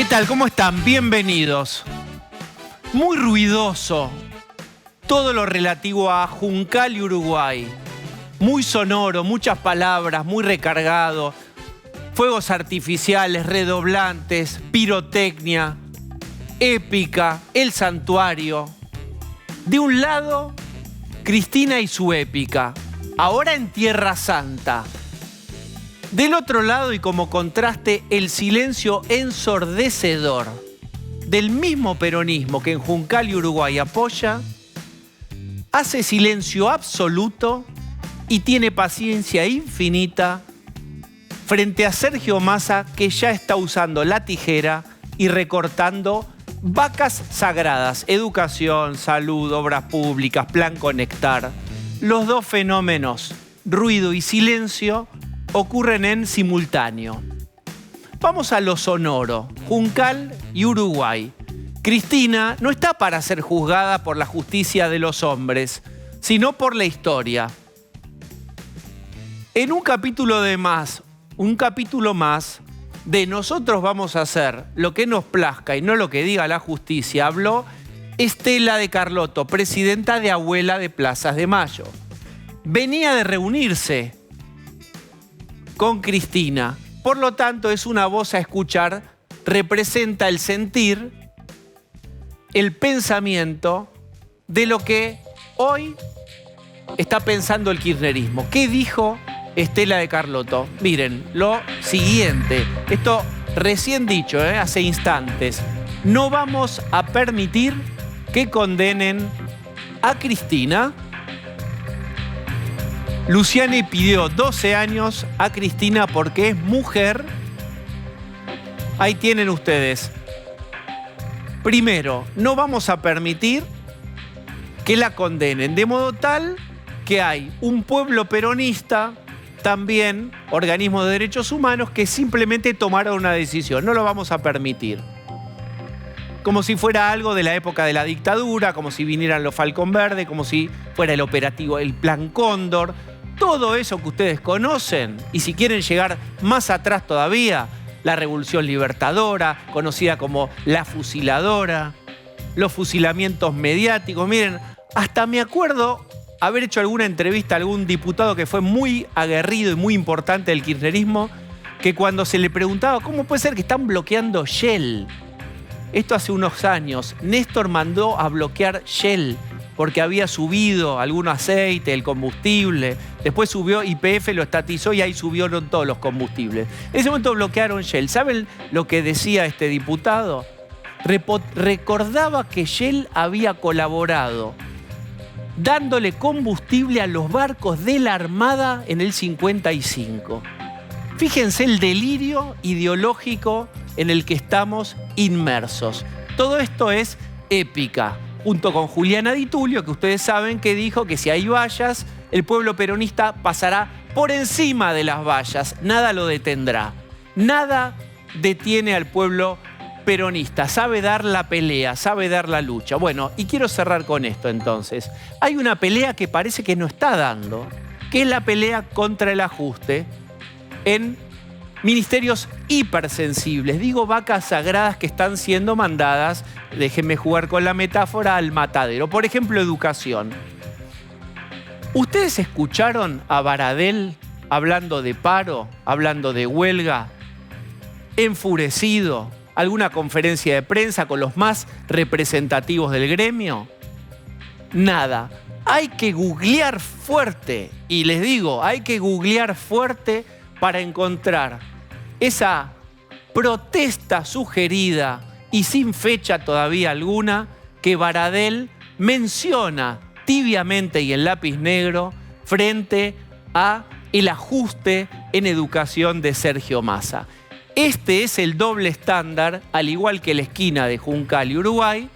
tal? ¿Cómo están? Bienvenidos. Muy ruidoso todo lo relativo a Juncal y Uruguay. Muy sonoro, muchas palabras, muy recargado. Fuegos artificiales, redoblantes, pirotecnia, épica, el santuario. De un lado, Cristina y su épica, ahora en Tierra Santa. Del otro lado, y como contraste, el silencio ensordecedor del mismo peronismo que en Juncal y Uruguay apoya, hace silencio absoluto y tiene paciencia infinita frente a Sergio Massa, que ya está usando la tijera y recortando vacas sagradas: educación, salud, obras públicas, plan Conectar. Los dos fenómenos, ruido y silencio, ocurren en simultáneo. Vamos a lo sonoro, Juncal y Uruguay. Cristina no está para ser juzgada por la justicia de los hombres, sino por la historia. En un capítulo más de Nosotros vamos a hacer lo que nos plazca y no lo que diga la justicia, habló Estela de Carlotto, presidenta de Abuela de Plazas de Mayo. Venía de reunirse con Cristina. Por lo tanto, es una voz a escuchar, representa el sentir, el pensamiento de lo que hoy está pensando el kirchnerismo. ¿Qué dijo Estela de Carlotto? Miren, lo siguiente, esto recién dicho, hace instantes: no vamos a permitir que condenen a Cristina. Luciani pidió 12 años a Cristina porque es mujer. Ahí tienen ustedes. Primero, no vamos a permitir que la condenen, de modo tal que hay un pueblo peronista, también organismos de derechos humanos, que simplemente tomaron una decisión. No lo vamos a permitir. Como si fuera algo de la época de la dictadura, como si vinieran los Falcón Verde, como si fuera el operativo, el Plan Cóndor. Todo eso que ustedes conocen, y si quieren llegar más atrás todavía, la Revolución Libertadora, conocida como la Fusiladora, los fusilamientos mediáticos. Miren, hasta me acuerdo haber hecho alguna entrevista a algún diputado que fue muy aguerrido y muy importante del kirchnerismo, que cuando se le preguntaba cómo puede ser que están bloqueando Shell, esto hace unos años, Néstor mandó a bloquear Shell porque había subido algún aceite, el combustible. Después subió YPF, lo estatizó y ahí subieron todos los combustibles. En ese momento bloquearon Shell. ¿Saben lo que decía este diputado? Recordaba que Shell había colaborado dándole combustible a los barcos de la Armada en el 55. Fíjense el delirio ideológico en el que estamos inmersos. Todo esto es épica. Junto con Juliana Di Tulio, que ustedes saben que dijo que si hay vallas, el pueblo peronista pasará por encima de las vallas. Nada lo detendrá. Nada detiene al pueblo peronista. Sabe dar la pelea, sabe dar la lucha. Bueno, y quiero cerrar con esto entonces. Hay una pelea que parece que no está dando, que es la pelea contra el ajuste en ministerios hipersensibles. Digo, vacas sagradas que están siendo mandadas, déjenme jugar con la metáfora, al matadero. Por ejemplo, educación. ¿Ustedes escucharon a Baradel hablando de paro, hablando de huelga, enfurecido? ¿Alguna conferencia de prensa con los más representativos del gremio? Nada. Hay que googlear fuerte. Y les digo, hay que googlear fuerte para encontrar esa protesta sugerida y sin fecha todavía alguna que Baradel menciona tibiamente y en lápiz negro frente a el ajuste en educación de Sergio Massa. Este es el doble estándar, al igual que la esquina de Juncal y Uruguay,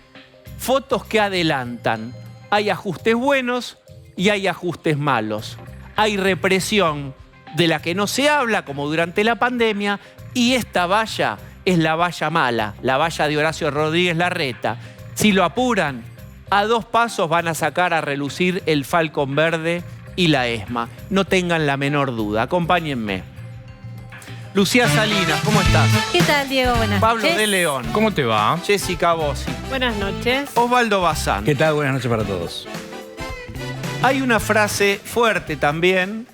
fotos que adelantan. Hay ajustes buenos y hay ajustes malos. Hay represión de la que no se habla, como durante la pandemia, y esta valla es la valla mala, la valla de Horacio Rodríguez Larreta. Si lo apuran, a 2 pasos van a sacar a relucir el Falcón Verde y la ESMA. No tengan la menor duda, acompáñenme. Lucía Salinas, ¿cómo estás? ¿Qué tal, Diego? Buenas Pablo noches. de León. ¿Cómo te va? Jessica Bossi. Buenas noches. Osvaldo Bazán. ¿Qué tal? Buenas noches para todos. Hay una frase fuerte también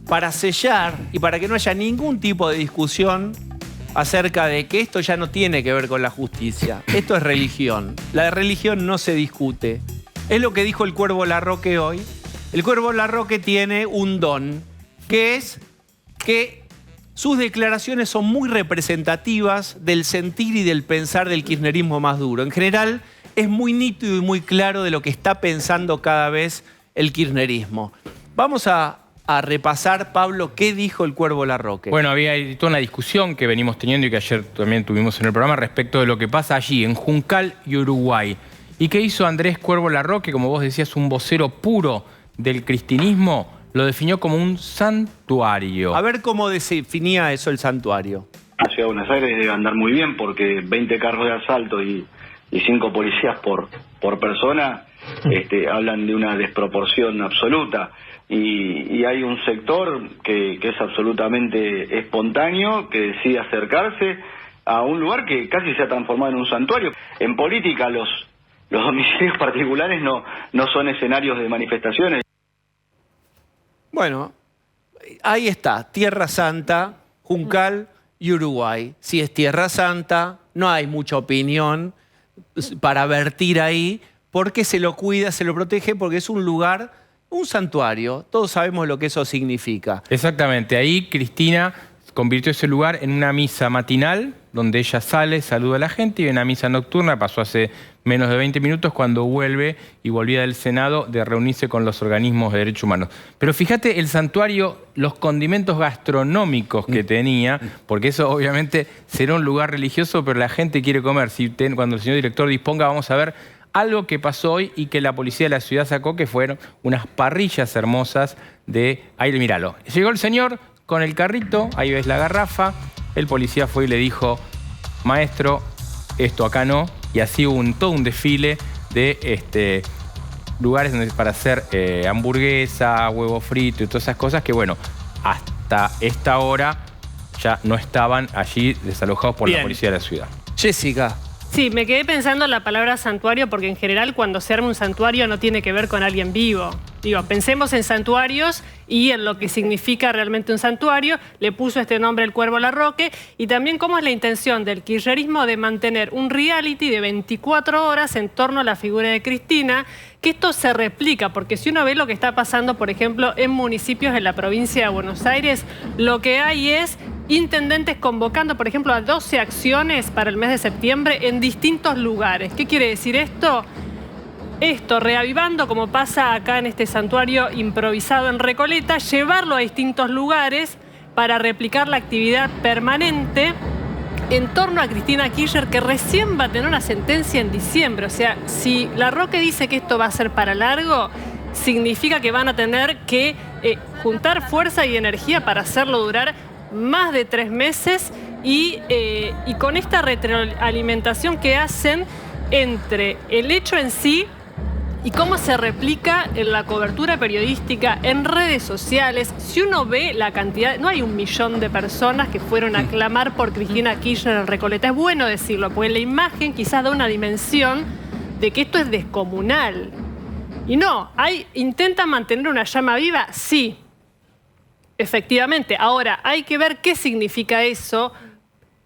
para sellar y para que no haya ningún tipo de discusión acerca de que esto ya no tiene que ver con la justicia. Esto es religión. La religión no se discute. Es lo que dijo el Cuervo Larroque hoy. El Cuervo Larroque tiene un don, que es que sus declaraciones son muy representativas del sentir y del pensar del kirchnerismo más duro. En general, es muy nítido y muy claro de lo que está pensando cada vez el kirchnerismo. Vamos a repasar, Pablo, qué dijo el Cuervo Larroque. Bueno, había toda una discusión que venimos teniendo y que ayer también tuvimos en el programa respecto de lo que pasa allí, en Juncal y Uruguay. ¿Y qué hizo Andrés Cuervo Larroque? Como vos decías, un vocero puro del cristinismo, lo definió como un santuario. A ver cómo definía eso el santuario. La ciudad de Buenos Aires debe andar muy bien porque 20 carros de asalto y 5 policías por persona hablan de una desproporción absoluta. Y hay un sector que es absolutamente espontáneo, que decide acercarse a un lugar que casi se ha transformado en un santuario. En política los domicilios particulares no son escenarios de manifestaciones. Bueno, ahí está, Tierra Santa, Juncal y Uruguay. Si es Tierra Santa, no hay mucha opinión para vertir ahí, porque se lo cuida, se lo protege, porque es un lugar, un santuario. Todos sabemos lo que eso significa. Exactamente, ahí Cristina convirtió ese lugar en una misa matinal, donde ella sale, saluda a la gente, y una misa nocturna, pasó hace menos de 20 minutos cuando vuelve y volvía del Senado de reunirse con los organismos de derechos humanos. Pero fíjate el santuario, los condimentos gastronómicos que tenía, porque eso obviamente será un lugar religioso, pero la gente quiere comer. Cuando el señor director disponga, vamos a ver algo que pasó hoy y que la policía de la ciudad sacó, que fueron unas parrillas hermosas de... Ahí, míralo. Llegó el señor con el carrito, ahí ves la garrafa, el policía fue y le dijo, maestro, esto acá no, y así hubo todo un desfile de lugares para hacer hamburguesa, huevo frito y todas esas cosas que, bueno, hasta esta hora ya no estaban allí desalojados por la policía de la ciudad. Jessica. Sí, me quedé pensando en la palabra santuario porque en general cuando se arma un santuario no tiene que ver con alguien vivo. Digo, pensemos en santuarios y en lo que significa realmente un santuario. Le puso este nombre el Cuervo Larroque y también cómo es la intención del kirchnerismo de mantener un reality de 24 horas en torno a la figura de Cristina, que esto se replica, porque si uno ve lo que está pasando, por ejemplo, en municipios de la provincia de Buenos Aires, lo que hay es intendentes convocando, por ejemplo, a 12 acciones para el mes de septiembre en distintos lugares. ¿Qué quiere decir esto? Esto, reavivando, como pasa acá en este santuario improvisado en Recoleta, llevarlo a distintos lugares para replicar la actividad permanente en torno a Cristina Kirchner, que recién va a tener una sentencia en diciembre. O sea, si Larroque dice que esto va a ser para largo, significa que van a tener que juntar fuerza y energía para hacerlo durar más de 3 meses y con esta retroalimentación que hacen entre el hecho en sí y cómo se replica en la cobertura periodística, en redes sociales. Si uno ve la cantidad, no hay 1 millón de personas que fueron a clamar por Cristina Kirchner en Recoleta. Es bueno decirlo, porque la imagen quizás da una dimensión de que esto es descomunal. Y no, intentan mantener una llama viva, sí. Efectivamente. Ahora, hay que ver qué significa eso,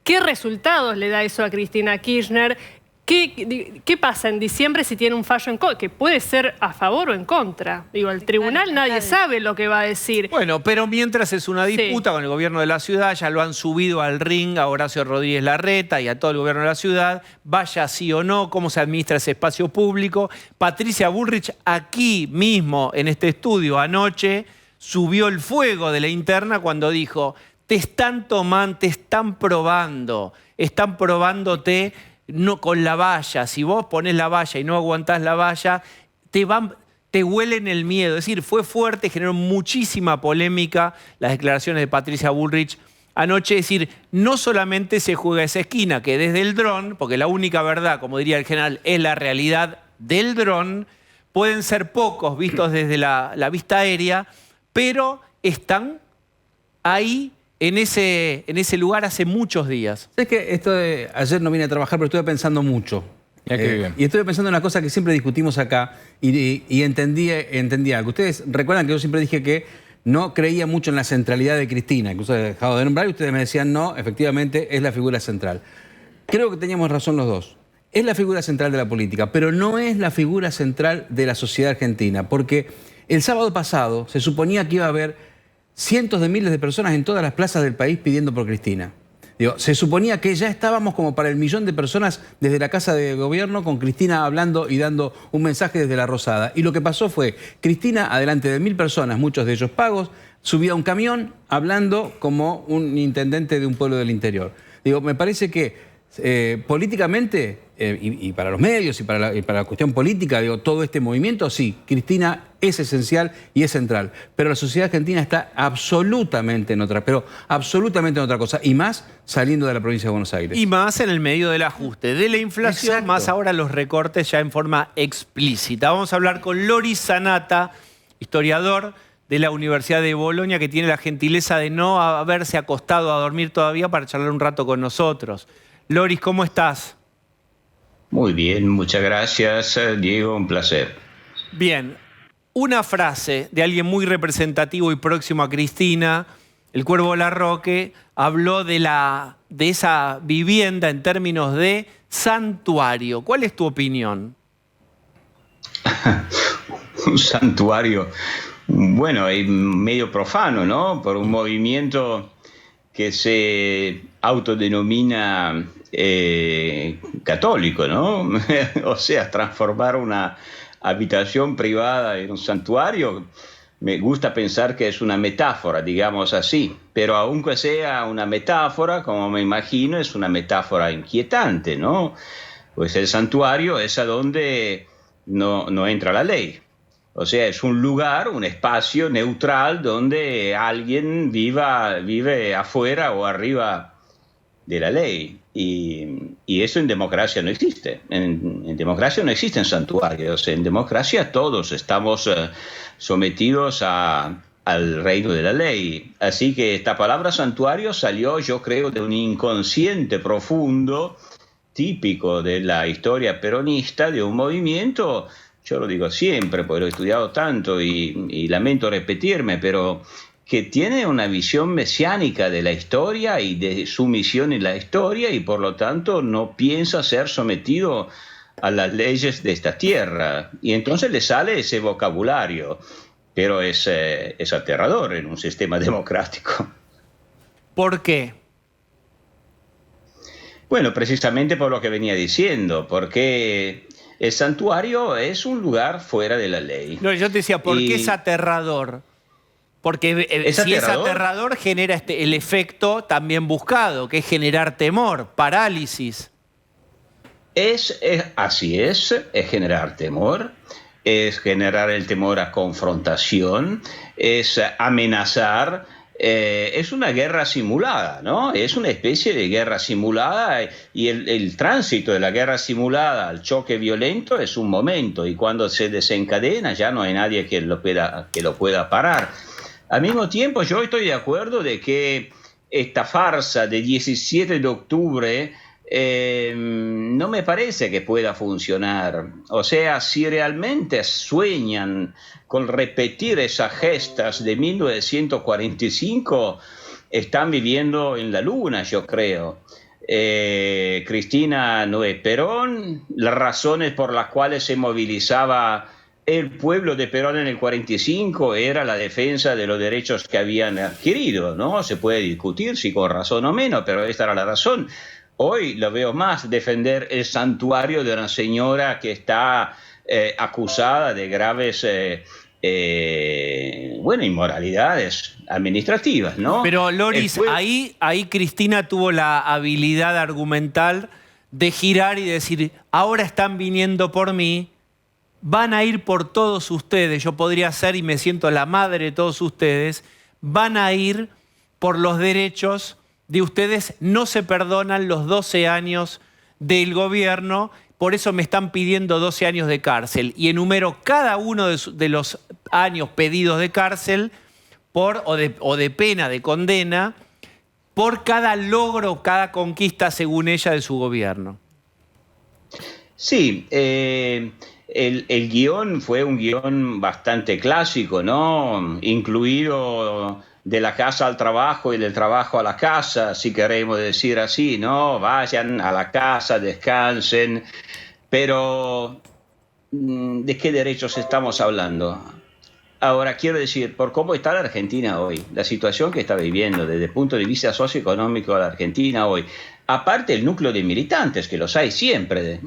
qué resultados le da eso a Cristina Kirchner, qué pasa en diciembre si tiene un fallo en contra, que puede ser a favor o en contra. Digo, el tribunal nadie sabe lo que va a decir. Bueno, pero mientras es una disputa con el gobierno de la ciudad, ya lo han subido al ring a Horacio Rodríguez Larreta y a todo el gobierno de la ciudad, vaya sí o no, cómo se administra ese espacio público. Patricia Bullrich aquí mismo en este estudio anoche subió el fuego de la interna cuando dijo, te están tomando, te están probándote no, con la valla. Si vos ponés la valla y no aguantás la valla, te huelen el miedo. Es decir, fue fuerte, generó muchísima polémica las declaraciones de Patricia Bullrich anoche. Es decir, no solamente se juega esa esquina, que desde el dron, porque la única verdad, como diría el general, es la realidad del dron, pueden ser pocos vistos desde la vista aérea, pero están ahí en ese lugar hace muchos días. Es que ayer no vine a trabajar, pero estuve pensando mucho. Y estuve pensando en una cosa que siempre discutimos acá y entendí algo. Ustedes recuerdan que yo siempre dije que no creía mucho en la centralidad de Cristina. Incluso he dejado de nombrar y ustedes me decían, no, efectivamente es la figura central. Creo que teníamos razón los dos. Es la figura central de la política, pero no es la figura central de la sociedad argentina, porque el sábado pasado se suponía que iba a haber cientos de miles de personas en todas las plazas del país pidiendo por Cristina. Se suponía que ya estábamos como para el 1.000.000 de personas desde la Casa de Gobierno con Cristina hablando y dando un mensaje desde la Rosada. Y lo que pasó fue, Cristina, adelante de 1.000 personas, muchos de ellos pagos, subía a un camión hablando como un intendente de un pueblo del interior. Me parece que políticamente, y para los medios y para la cuestión política, todo este movimiento, sí, Cristina es esencial y es central. Pero la sociedad argentina está absolutamente en otra, pero absolutamente en otra cosa. Y más saliendo de la provincia de Buenos Aires. Y más en el medio del ajuste de la inflación, Exacto. más ahora los recortes ya en forma explícita. Vamos a hablar con Loris Sanata, historiador de la Universidad de Bolonia, que tiene la gentileza de no haberse acostado a dormir todavía para charlar un rato con nosotros. Loris, ¿cómo estás? Muy bien, muchas gracias, Diego, un placer. Bien, una frase de alguien muy representativo y próximo a Cristina, el Cuervo Larroque, habló de esa vivienda en términos de santuario. ¿Cuál es tu opinión? Un santuario, bueno, medio profano, ¿no? Por un movimiento que se autodenomina católico, ¿no? O sea, transformar una habitación privada en un santuario, me gusta pensar que es una metáfora, digamos así, pero aunque sea una metáfora, como me imagino, es una metáfora inquietante, ¿no? Pues el santuario es a donde no entra la ley. O sea, es un lugar, un espacio neutral donde alguien vive afuera o arriba de la ley. Y eso en democracia no existe. En democracia no existen santuarios. En democracia todos estamos sometidos al reino de la ley. Así que esta palabra santuario salió, yo creo, de un inconsciente profundo, típico de la historia peronista, de un movimiento. Yo lo digo siempre, porque lo he estudiado tanto y lamento repetirme, pero que tiene una visión mesiánica de la historia y de su misión en la historia y por lo tanto no piensa ser sometido a las leyes de esta tierra. Y entonces le sale ese vocabulario, pero es aterrador en un sistema democrático. ¿Por qué? Bueno, precisamente por lo que venía diciendo, porque el santuario es un lugar fuera de la ley. No, yo te decía, ¿por qué es aterrador? Porque si es aterrador, genera el efecto también buscado, que es generar temor, parálisis. Así es generar temor, es generar el temor a confrontación, es amenazar. Es una guerra simulada, ¿no? Es una especie de guerra simulada y el tránsito de la guerra simulada al choque violento es un momento y cuando se desencadena ya no hay nadie que lo pueda parar. Al mismo tiempo yo estoy de acuerdo de que esta farsa de 17 de octubre no me parece que pueda funcionar. O sea, si realmente sueñan con repetir esas gestas de 1945, están viviendo en la luna, yo creo. Cristina no es Perón, las razones por las cuales se movilizaba el pueblo de Perón en el 45 era la defensa de los derechos que habían adquirido, ¿no? Se puede discutir si con razón o menos, pero esta era la razón. Hoy lo veo más defender el santuario de una señora que está acusada de graves inmoralidades administrativas, ¿no? Pero Loris, ahí Cristina tuvo la habilidad argumental de girar y decir, ahora están viniendo por mí, van a ir por todos ustedes, yo podría ser y me siento la madre de todos ustedes, van a ir por los derechos de ustedes, no se perdonan los 12 años del gobierno, por eso me están pidiendo 12 años de cárcel. Y enumero cada uno de los años pedidos de cárcel o de pena, de condena, por cada logro, cada conquista, según ella, de su gobierno. Sí, el guión fue un guión bastante clásico, ¿no? Incluido de la casa al trabajo y del trabajo a la casa, si queremos decir así, ¿no? Vayan a la casa, descansen, pero ¿de qué derechos estamos hablando? Ahora, quiero decir, por cómo está la Argentina hoy, la situación que está viviendo desde el punto de vista socioeconómico de la Argentina hoy, aparte el núcleo de militantes, que los hay siempre,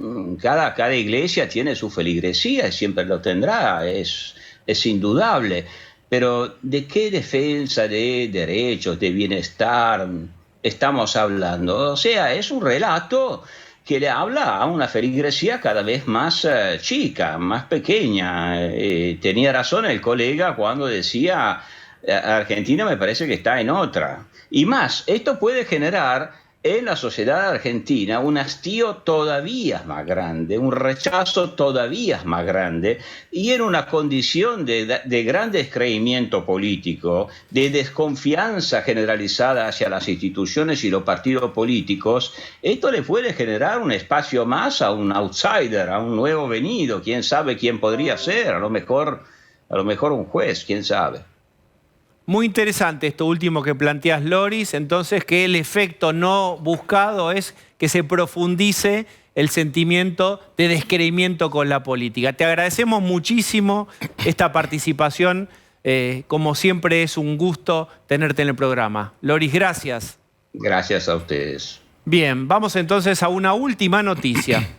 cada iglesia tiene su feligresía y siempre lo tendrá, es indudable, pero ¿de qué defensa de derechos, de bienestar estamos hablando? O sea, es un relato que le habla a una feligresía cada vez más chica, más pequeña. Tenía razón el colega cuando decía, Argentina me parece que está en otra. Y más, esto puede generar en la sociedad argentina un hastío todavía más grande, un rechazo todavía más grande, y en una condición de gran descreimiento político, de desconfianza generalizada hacia las instituciones y los partidos políticos, esto le puede generar un espacio más a un outsider, a un nuevo venido, quién sabe quién podría ser, a lo mejor un juez, quién sabe. Muy interesante esto último que planteas, Loris, entonces que el efecto no buscado es que se profundice el sentimiento de descreimiento con la política. Te agradecemos muchísimo esta participación, como siempre es un gusto tenerte en el programa. Loris, gracias. Gracias a ustedes. Bien, vamos entonces a una última noticia.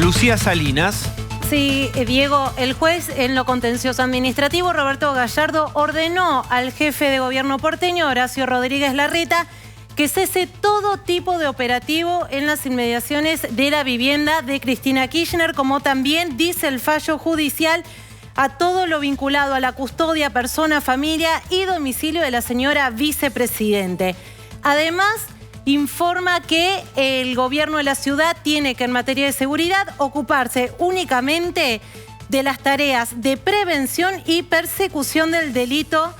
Lucía Salinas. Sí, Diego, el juez en lo contencioso administrativo, Roberto Gallardo, ordenó al jefe de gobierno porteño, Horacio Rodríguez Larreta, que cese todo tipo de operativo en las inmediaciones de la vivienda de Cristina Kirchner, como también dice el fallo judicial, a todo lo vinculado a la custodia, persona, familia y domicilio de la señora vicepresidente. Además, informa que el gobierno de la ciudad tiene que en materia de seguridad ocuparse únicamente de las tareas de prevención y persecución del delito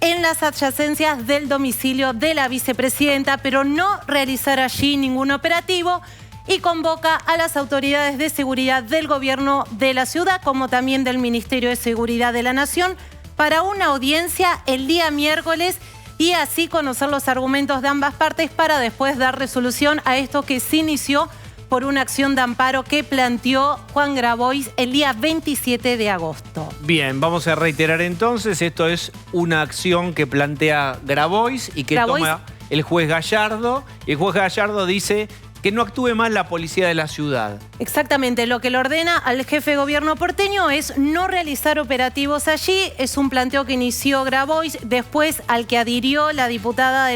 en las adyacencias del domicilio de la vicepresidenta, pero no realizar allí ningún operativo, y convoca a las autoridades de seguridad del gobierno de la ciudad, como también del Ministerio de Seguridad de la Nación, para una audiencia el día miércoles y así conocer los argumentos de ambas partes para después dar resolución a esto que se inició por una acción de amparo que planteó Juan Grabois el día 27 de agosto. Bien, vamos a reiterar entonces, esto es una acción que plantea Grabois y que toma el juez Gallardo. El juez Gallardo dice que no actúe más la policía de la ciudad. Exactamente, lo que le ordena al jefe de gobierno porteño es no realizar operativos allí. Es un planteo que inició Grabois, después al que adhirió la diputada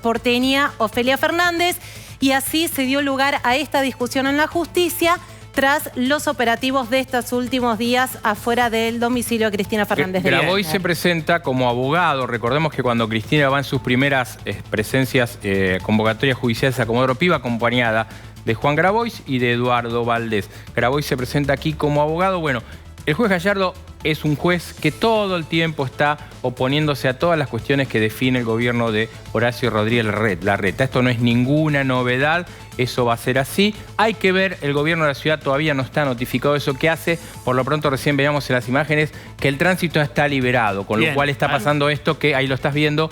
porteña Ofelia Fernández, y así se dio lugar a esta discusión en la justicia tras los operativos de estos últimos días afuera del domicilio de Cristina Fernández de Kirchner. Grabois se presenta como abogado. Recordemos que cuando Cristina va en sus primeras presencias, convocatorias judiciales a Comodoro Pi, acompañada de Juan Grabois y de Eduardo Valdés. Grabois se presenta aquí como abogado. Bueno, el juez Gallardo es un juez que todo el tiempo está oponiéndose a todas las cuestiones que define el gobierno de Horacio Rodríguez Larreta. Esto no es ninguna novedad, eso va a ser así. Hay que ver, el gobierno de la ciudad todavía no está notificado de eso que hace. Por lo pronto recién veíamos en las imágenes que el tránsito está liberado, con lo cual está pasando esto que ahí lo estás viendo.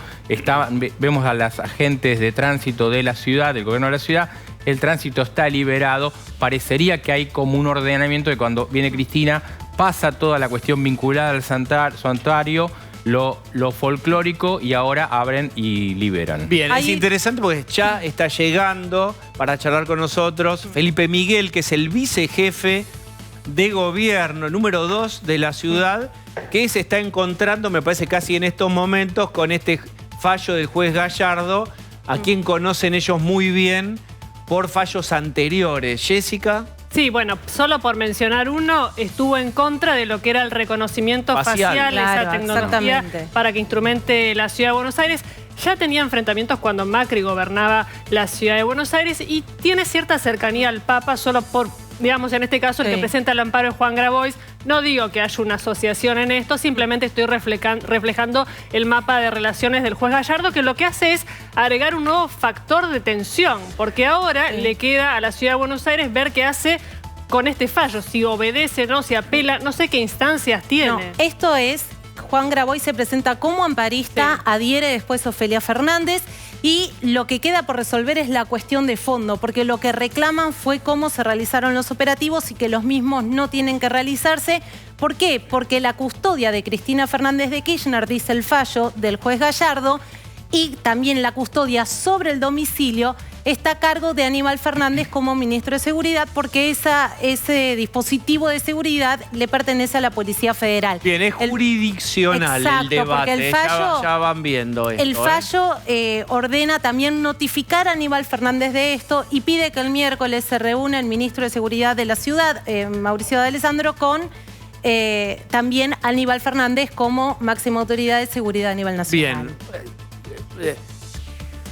Vemos a las agentes de tránsito de la ciudad, del gobierno de la ciudad. El tránsito está liberado. Parecería que hay como un ordenamiento de cuando viene Cristina, pasa toda la cuestión vinculada al santuario, lo folclórico, y ahora abren y liberan. Bien, es interesante porque ya está llegando para charlar con nosotros Felipe Miguel, que es el vicejefe de gobierno número 2 de la ciudad, que se está encontrando, me parece, casi en estos momentos con este fallo del juez Gallardo, a quien conocen ellos muy bien por fallos anteriores. Jessica. Sí, bueno, solo por mencionar uno, estuvo en contra de lo que era el reconocimiento facial, claro, esa tecnología para que instrumente la Ciudad de Buenos Aires. Ya tenía enfrentamientos cuando Macri gobernaba la Ciudad de Buenos Aires y tiene cierta cercanía al Papa solo por, digamos, en este caso el que presenta el amparo es Juan Grabois. No digo que haya una asociación en esto, simplemente estoy reflejando el mapa de relaciones del juez Gallardo, que lo que hace es agregar un nuevo factor de tensión, porque ahora le queda a la Ciudad de Buenos Aires ver qué hace con este fallo, si obedece, no, si apela, no sé qué instancias tiene. No, esto es, Juan Grabois se presenta como amparista, adhiere después Ofelia Fernández, y lo que queda por resolver es la cuestión de fondo, porque lo que reclaman fue cómo se realizaron los operativos y que los mismos no tienen que realizarse. ¿Por qué? Porque la custodia de Cristina Fernández de Kirchner, dice el fallo del juez Gallardo, y también la custodia sobre el domicilio está a cargo de Aníbal Fernández como ministro de Seguridad, porque ese dispositivo de seguridad le pertenece a la Policía Federal. Bien, es jurisdiccional el debate, porque el fallo, ya van viendo esto. El fallo ordena también notificar a Aníbal Fernández de esto y pide que el miércoles se reúna el ministro de Seguridad de la ciudad, Mauricio D'Alessandro, con también Aníbal Fernández como máxima autoridad de seguridad a nivel nacional. Bien.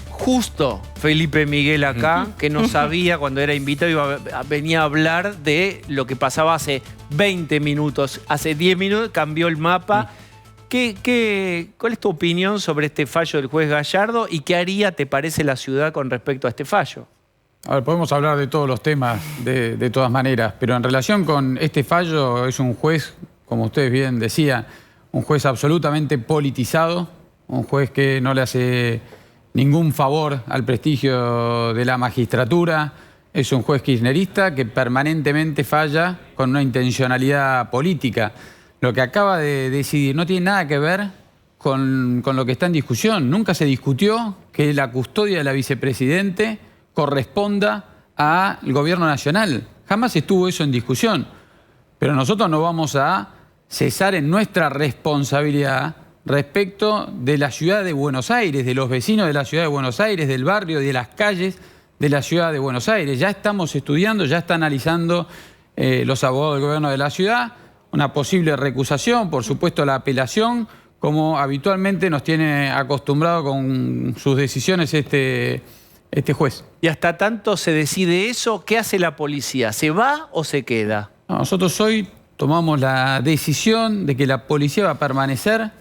Justo Felipe Miguel acá, que no sabía cuando era invitado, venía a hablar de lo que pasaba hace 20 minutos. Hace 10 minutos cambió el mapa. ¿Cuál es tu opinión sobre este fallo del juez Gallardo y qué haría, te parece, la ciudad con respecto a este fallo? A ver, podemos hablar de todos los temas de todas maneras, pero en relación con este fallo es un juez, como ustedes bien decían, un juez absolutamente politizado, un juez que no le hace ningún favor al prestigio de la magistratura. Es un juez kirchnerista que permanentemente falla con una intencionalidad política. Lo que acaba de decidir no tiene nada que ver con lo que está en discusión. Nunca se discutió que la custodia de la vicepresidente corresponda al gobierno nacional. Jamás estuvo eso en discusión. Pero nosotros no vamos a cesar en nuestra responsabilidad respecto de la ciudad de Buenos Aires, de los vecinos de la ciudad de Buenos Aires, del barrio y de las calles de la ciudad de Buenos Aires. Ya estamos estudiando, ya está analizando los abogados del gobierno de la ciudad una posible recusación, por supuesto la apelación, como habitualmente nos tiene acostumbrado con sus decisiones este juez. Y hasta tanto se decide eso, ¿qué hace la policía? ¿Se va o se queda? No, nosotros hoy tomamos la decisión de que la policía va a permanecer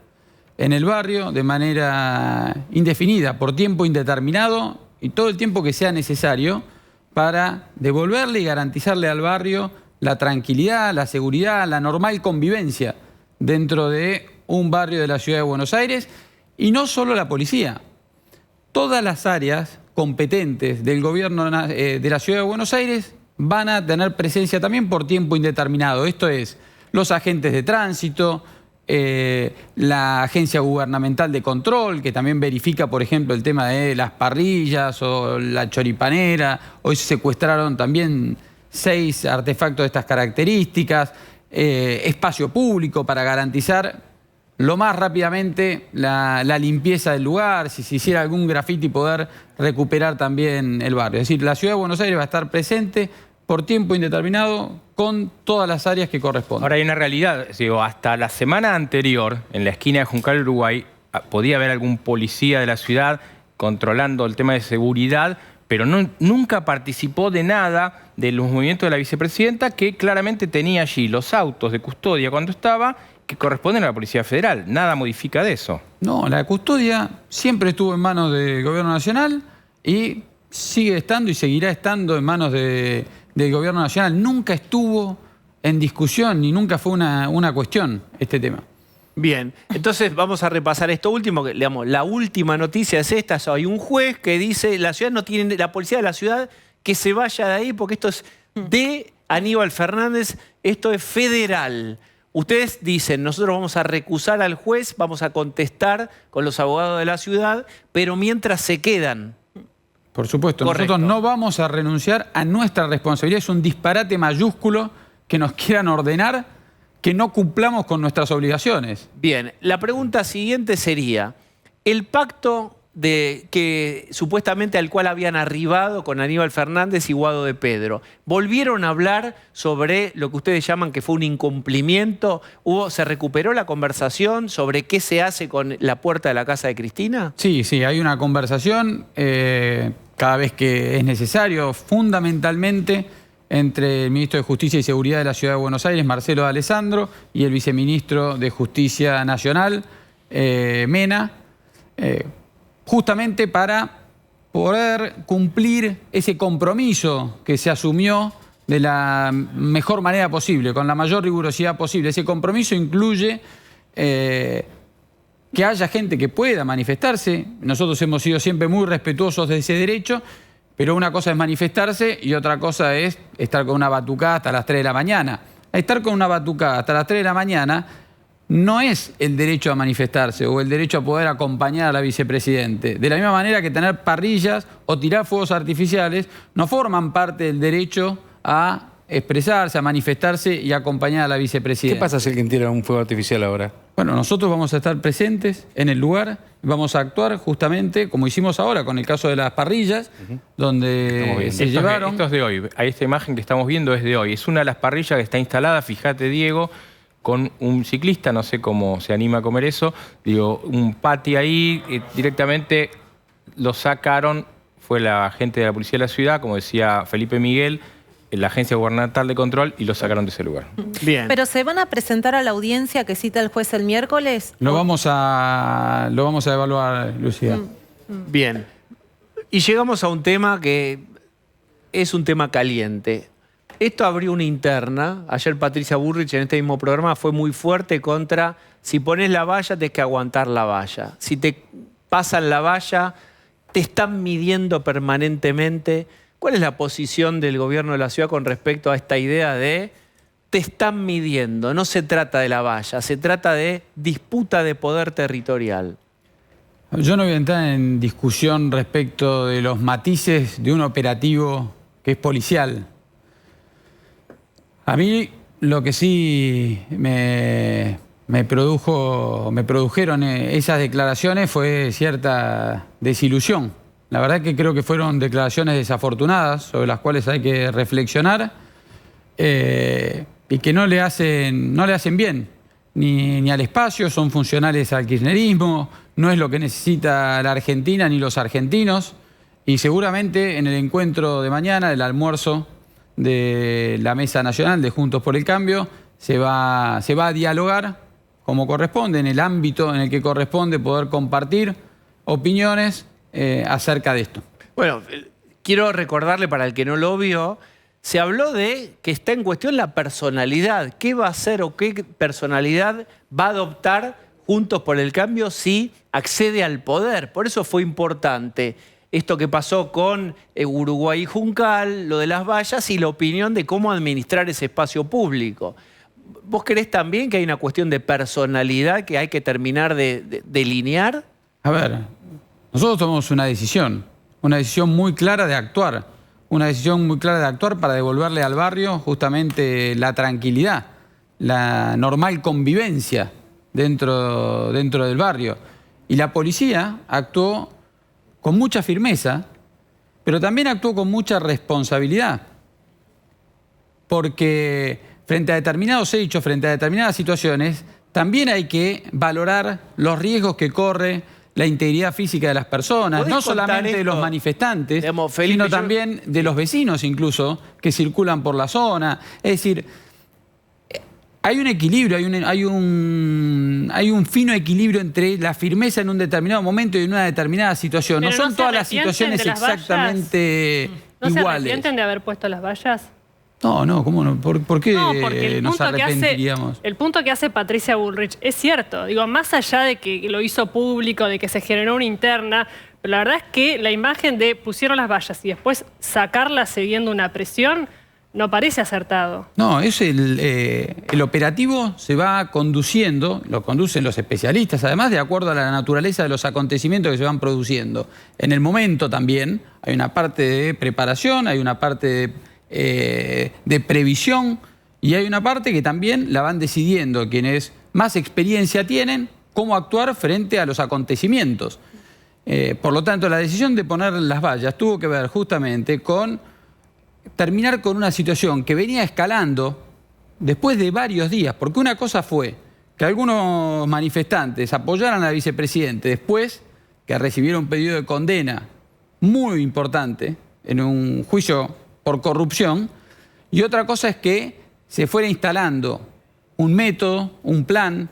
en el barrio de manera indefinida, por tiempo indeterminado y todo el tiempo que sea necesario para devolverle y garantizarle al barrio la tranquilidad, la seguridad, la normal convivencia dentro de un barrio de la ciudad de Buenos Aires. Y no solo la policía, todas las áreas competentes del gobierno de la ciudad de Buenos Aires van a tener presencia también por tiempo indeterminado. Esto es, los agentes de tránsito, la agencia gubernamental de control, que también verifica, por ejemplo, el tema de las parrillas o la choripanera. Hoy se secuestraron también 6 artefactos de estas características. Espacio público para garantizar lo más rápidamente la limpieza del lugar, si se hiciera algún grafiti poder recuperar también el barrio. Es decir, la ciudad de Buenos Aires va a estar presente por tiempo indeterminado con todas las áreas que corresponden. Ahora hay una realidad, digo, hasta la semana anterior, en la esquina de Juncal, Uruguay, podía haber algún policía de la ciudad controlando el tema de seguridad, pero nunca participó de nada de los movimientos de la vicepresidenta, que claramente tenía allí los autos de custodia cuando estaba, que corresponden a la Policía Federal. Nada modifica de eso. No, la custodia siempre estuvo en manos del Gobierno Nacional y sigue estando y seguirá estando en manos del Gobierno Nacional. Nunca estuvo en discusión ni nunca fue una cuestión este tema. Bien, entonces vamos a repasar esto último, que, digamos, la última noticia es esta. Hay un juez que dice la ciudad no tiene, la policía de la ciudad que se vaya de ahí porque esto es de Aníbal Fernández, esto es federal. Ustedes dicen, nosotros vamos a recusar al juez, vamos a contestar con los abogados de la ciudad, pero mientras se quedan. Por supuesto, correcto. Nosotros no vamos a renunciar a nuestra responsabilidad. Es un disparate mayúsculo que nos quieran ordenar que no cumplamos con nuestras obligaciones. Bien, la pregunta siguiente sería, el pacto que supuestamente al cual habían arribado con Aníbal Fernández y Guado de Pedro. ¿Volvieron a hablar sobre lo que ustedes llaman que fue un incumplimiento? ¿Se recuperó la conversación sobre qué se hace con la puerta de la casa de Cristina? Sí, hay una conversación cada vez que es necesario, fundamentalmente entre el ministro de Justicia y Seguridad de la Ciudad de Buenos Aires, Marcelo D'Alessandro, y el viceministro de Justicia Nacional, Mena, justamente para poder cumplir ese compromiso que se asumió de la mejor manera posible, con la mayor rigurosidad posible. Ese compromiso incluye que haya gente que pueda manifestarse. Nosotros hemos sido siempre muy respetuosos de ese derecho, pero una cosa es manifestarse y otra cosa es estar con una batucada hasta las 3 de la mañana. Estar con una batucada hasta las 3 de la mañana no es el derecho a manifestarse o el derecho a poder acompañar a la vicepresidente. De la misma manera que tener parrillas o tirar fuegos artificiales no forman parte del derecho a expresarse, a manifestarse y acompañar a la vicepresidenta. ¿Qué pasa si alguien tira un fuego artificial ahora? Bueno, nosotros vamos a estar presentes en el lugar y vamos a actuar justamente como hicimos ahora con el caso de las parrillas, donde se llevaron... Esto es de hoy. Esta imagen que estamos viendo es de hoy. Es una de las parrillas que está instalada, fíjate, Diego, con un ciclista, no sé cómo se anima a comer eso, digo, un patio ahí, directamente lo sacaron, fue la gente de la Policía de la Ciudad, como decía Felipe Miguel, en la Agencia Gubernamental de Control, y lo sacaron de ese lugar. Bien. ¿Pero se van a presentar a la audiencia que cita el juez el miércoles? Lo vamos a evaluar, Lucía. Bien. Y llegamos a un tema que es un tema caliente. Esto abrió una interna. Ayer Patricia Bullrich en este mismo programa fue muy fuerte contra si pones la valla, tenés que aguantar la valla. Si te pasan la valla, te están midiendo permanentemente. ¿Cuál es la posición del gobierno de la ciudad con respecto a esta idea de te están midiendo? No se trata de la valla, se trata de disputa de poder territorial. Yo no voy a entrar en discusión respecto de los matices de un operativo que es policial. A mí lo que sí me produjeron esas declaraciones fue cierta desilusión. La verdad que creo que fueron declaraciones desafortunadas sobre las cuales hay que reflexionar y que no le hacen bien ni al espacio, son funcionales al kirchnerismo, no es lo que necesita la Argentina ni los argentinos, y seguramente en el encuentro de mañana, el almuerzo de la Mesa Nacional de Juntos por el Cambio, se va a dialogar como corresponde, en el ámbito en el que corresponde poder compartir opiniones acerca de esto. Bueno, quiero recordarle para el que no lo vio, se habló de que está en cuestión la personalidad. ¿Qué va a hacer o qué personalidad va a adoptar Juntos por el Cambio si accede al poder? Por eso fue importante esto que pasó con Uruguay y Juncal, lo de las vallas y la opinión de cómo administrar ese espacio público. ¿Vos creés también que hay una cuestión de personalidad que hay que terminar de delinear? A ver, nosotros tomamos una decisión muy clara de actuar, para devolverle al barrio justamente la tranquilidad, la normal convivencia dentro del barrio. Y la policía actuó con mucha firmeza, pero también actuó con mucha responsabilidad, porque frente a determinados hechos, frente a determinadas situaciones, también hay que valorar los riesgos que corre la integridad física de las personas, no solamente de los manifestantes, digamos, Felipe, sino también de los vecinos incluso, que circulan por la zona. Es decir, hay un equilibrio, hay un fino equilibrio entre la firmeza en un determinado momento y en una determinada situación. Pero no son todas las situaciones exactamente iguales. ¿No se arrepienten de haber puesto las vallas? No, ¿cómo no? ¿Por qué porque nos arrepentiríamos? El punto que hace Patricia Bullrich es cierto. Digo, más allá de que lo hizo público, de que se generó una interna, pero la verdad es que la imagen de pusieron las vallas y después sacarlas cediendo una presión no parece acertado. No, es el operativo se va conduciendo, lo conducen los especialistas, además de acuerdo a la naturaleza de los acontecimientos que se van produciendo. En el momento también hay una parte de preparación, hay una parte de previsión y hay una parte que también la van decidiendo quienes más experiencia tienen, cómo actuar frente a los acontecimientos. Por lo tanto, la decisión de poner las vallas tuvo que ver justamente con terminar con una situación que venía escalando después de varios días, porque una cosa fue que algunos manifestantes apoyaran al vicepresidente después que recibieron un pedido de condena muy importante en un juicio por corrupción, y otra cosa es que se fuera instalando un método, un plan,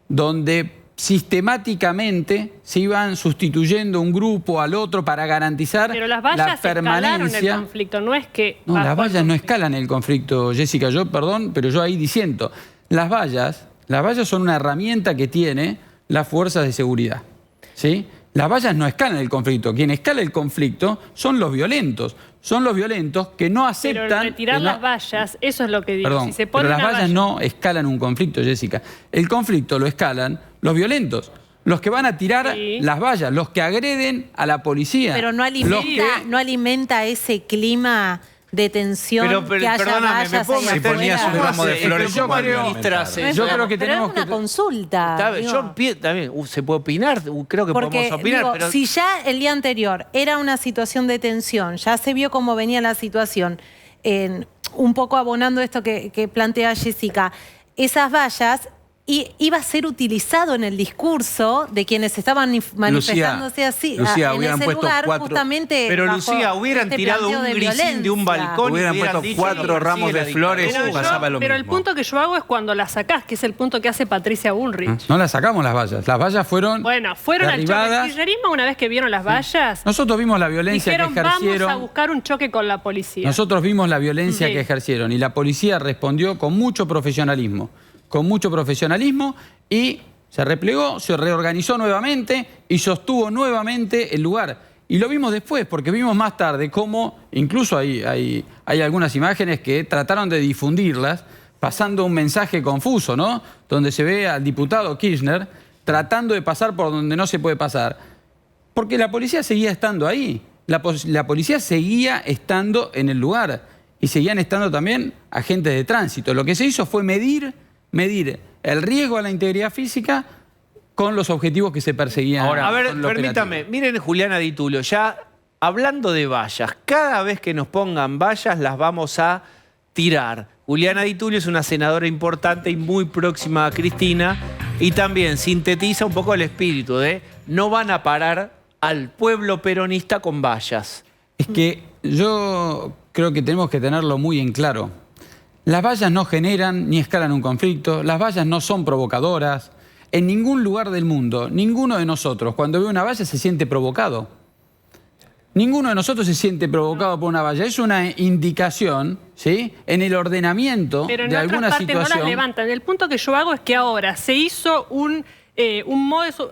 donde sistemáticamente se iban sustituyendo un grupo al otro para garantizar Pero las la vallas escalaron permanencia. el conflicto, no es que... No, las vallas no escalan el conflicto, Jessica. Yo, perdón, pero yo ahí disiento. Las vallas son una herramienta que tiene las fuerzas de seguridad, ¿sí? Las vallas no escalan el conflicto. Quien escala el conflicto son los violentos. Son los violentos que no aceptan... Pero retirar las vallas, eso es lo que digo. Perdón, Si se pone pero las una vallas valla- no escalan un conflicto, Jessica. El conflicto lo escalan los violentos. Los que van a tirar las vallas, los que agreden a la policía. Pero no alimenta ese clima de tensión que haya perdóname, vallas ¿me puedo ahí meter? afuera? un ramo de flores yo como creo- alimentar. yo creo que Pero tenemos es una que... consulta. Está bien, digo. también se puede opinar, creo que Porque podemos opinar, digo, pero si ya el día anterior era una situación de tensión, ya se vio cómo venía la situación, un poco abonando esto que plantea Jessica, esas vallas iba a ser utilizado en el discurso de quienes estaban manifestándose así Lucía, en hubieran ese puesto lugar, 4 justamente Pero bajo Lucía, hubieran este tirado planteo un de grisín de un violencia. balcón y Hubieran puesto dicho, 4 "No, ramos persigue de la flores", dictadura". pasaba lo Pero el mismo. punto que yo hago es cuando la sacás, que es el punto que hace Patricia Bullrich. No las sacamos las vallas. Las vallas fueron Bueno, fueron al choque. El derribadas. kirchnerismo, una vez que vieron las vallas, Nosotros vimos la violencia dijeron, que ejercieron. vamos a buscar un choque con la policía. Nosotros vimos la violencia Sí. que ejercieron y la policía respondió con mucho profesionalismo y se replegó, se reorganizó nuevamente y sostuvo nuevamente el lugar. Y lo vimos después, porque vimos más tarde cómo, incluso hay algunas imágenes que trataron de difundirlas, pasando un mensaje confuso, ¿no? Donde se ve al diputado Kirchner tratando de pasar por donde no se puede pasar. Porque la policía seguía estando ahí. La policía seguía estando en el lugar. Y seguían estando también agentes de tránsito. Lo que se hizo fue medir el riesgo a la integridad física con los objetivos que se perseguían. Ahora, a ver, con lo permítame, operativo. miren Juliana Di Tulio, ya hablando de vallas, cada vez que nos pongan vallas las vamos a tirar. Juliana Di Tulio es una senadora importante y muy próxima a Cristina y también sintetiza un poco el espíritu de no van a parar al pueblo peronista con vallas. Es que yo creo que tenemos que tenerlo muy en claro. Las vallas no generan ni escalan un conflicto, las vallas no son provocadoras. En ningún lugar del mundo, ninguno de nosotros, cuando ve una valla, se siente provocado. Ninguno de nosotros se siente provocado por una valla. Es una indicación, ¿sí?, en el ordenamiento Pero en de otras alguna partes situación. no las levantan. El punto que yo hago es que ahora se hizo un modo...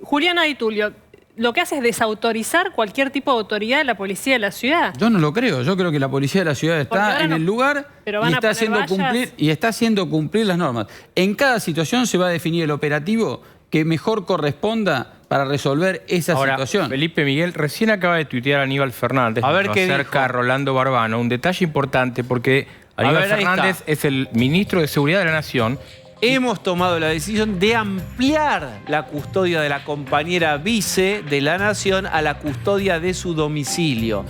Juliana Di Tulio lo que hace es desautorizar cualquier tipo de autoridad de la policía de la ciudad. Yo no lo creo. Yo creo que la policía de la ciudad Porque está ahora en no- el lugar pero y van a está, poner haciendo cumplir las normas. En cada situación se va a definir el operativo que mejor corresponda para resolver esa Ahora, situación. Felipe Miguel, recién acaba de tuitear Aníbal Fernández A ver qué acerca a dijo. Rolando Barbano. Un detalle importante porque Aníbal ver, ahí Fernández está. es el ministro de Seguridad de la Nación. Hemos tomado la decisión de ampliar la custodia de la compañera vice de la Nación a la custodia de su domicilio,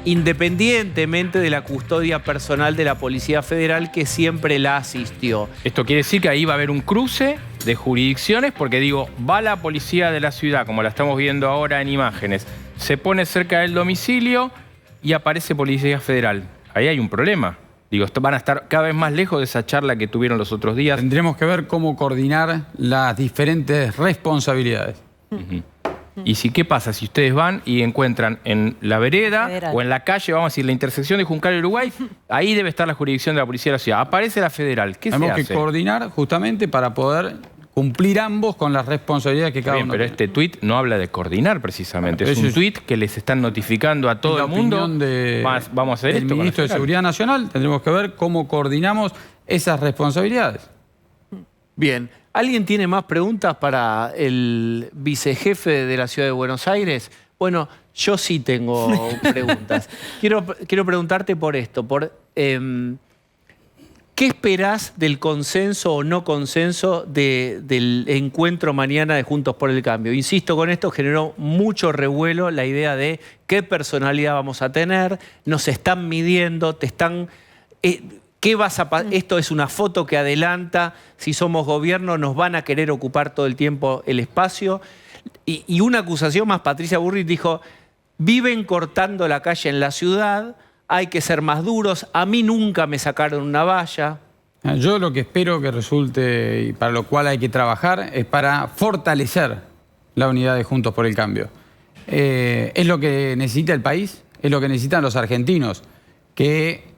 independientemente de la custodia personal de la Policía Federal que siempre la asistió. Esto quiere decir que ahí va a haber un cruce de jurisdicciones porque digo, va la policía de la ciudad, como la estamos viendo ahora en imágenes, se pone cerca del domicilio y aparece Policía Federal. Ahí hay un problema. Digo, van a estar cada vez más lejos de esa charla que tuvieron los otros días. Tendremos que ver cómo coordinar las diferentes responsabilidades. Y si, ¿qué pasa si ustedes van y encuentran en la vereda Federal. o en la calle, vamos a decir, la intersección de Juncal y Uruguay, ahí debe estar la jurisdicción de la Policía de la Ciudad. Aparece la Federal. ¿Qué se Tenemos que hace? coordinar justamente para poder cumplir ambos con las responsabilidades que cada Bien, uno pero tiene. este tuit no habla de coordinar precisamente. Bueno, Es eso un es- tuit que les están notificando a todo la el mundo. opinión Vamos a hacer del esto con la ministro de Federal. Seguridad Nacional. Tendremos que ver cómo coordinamos esas responsabilidades. Bien, ¿alguien tiene más preguntas para el vicejefe de la Ciudad de Buenos Aires? Bueno, yo sí tengo preguntas. Quiero preguntarte por esto, por ¿Qué esperás del consenso o no consenso del encuentro mañana de Juntos por el Cambio? Insisto, con esto generó mucho revuelo la idea de qué personalidad vamos a tener, nos están midiendo, te están... ¿Qué vas a esto es una foto que adelanta, si somos gobierno nos van a querer ocupar todo el tiempo el espacio. Y una acusación más, Patricia Bullrich dijo, viven cortando la calle en la ciudad, hay que ser más duros, a mí nunca me sacaron una valla. Yo lo que espero que resulte, y para lo cual hay que trabajar, es para fortalecer la unidad de Juntos por el Cambio. Es lo que necesita el país, es lo que necesitan los argentinos, que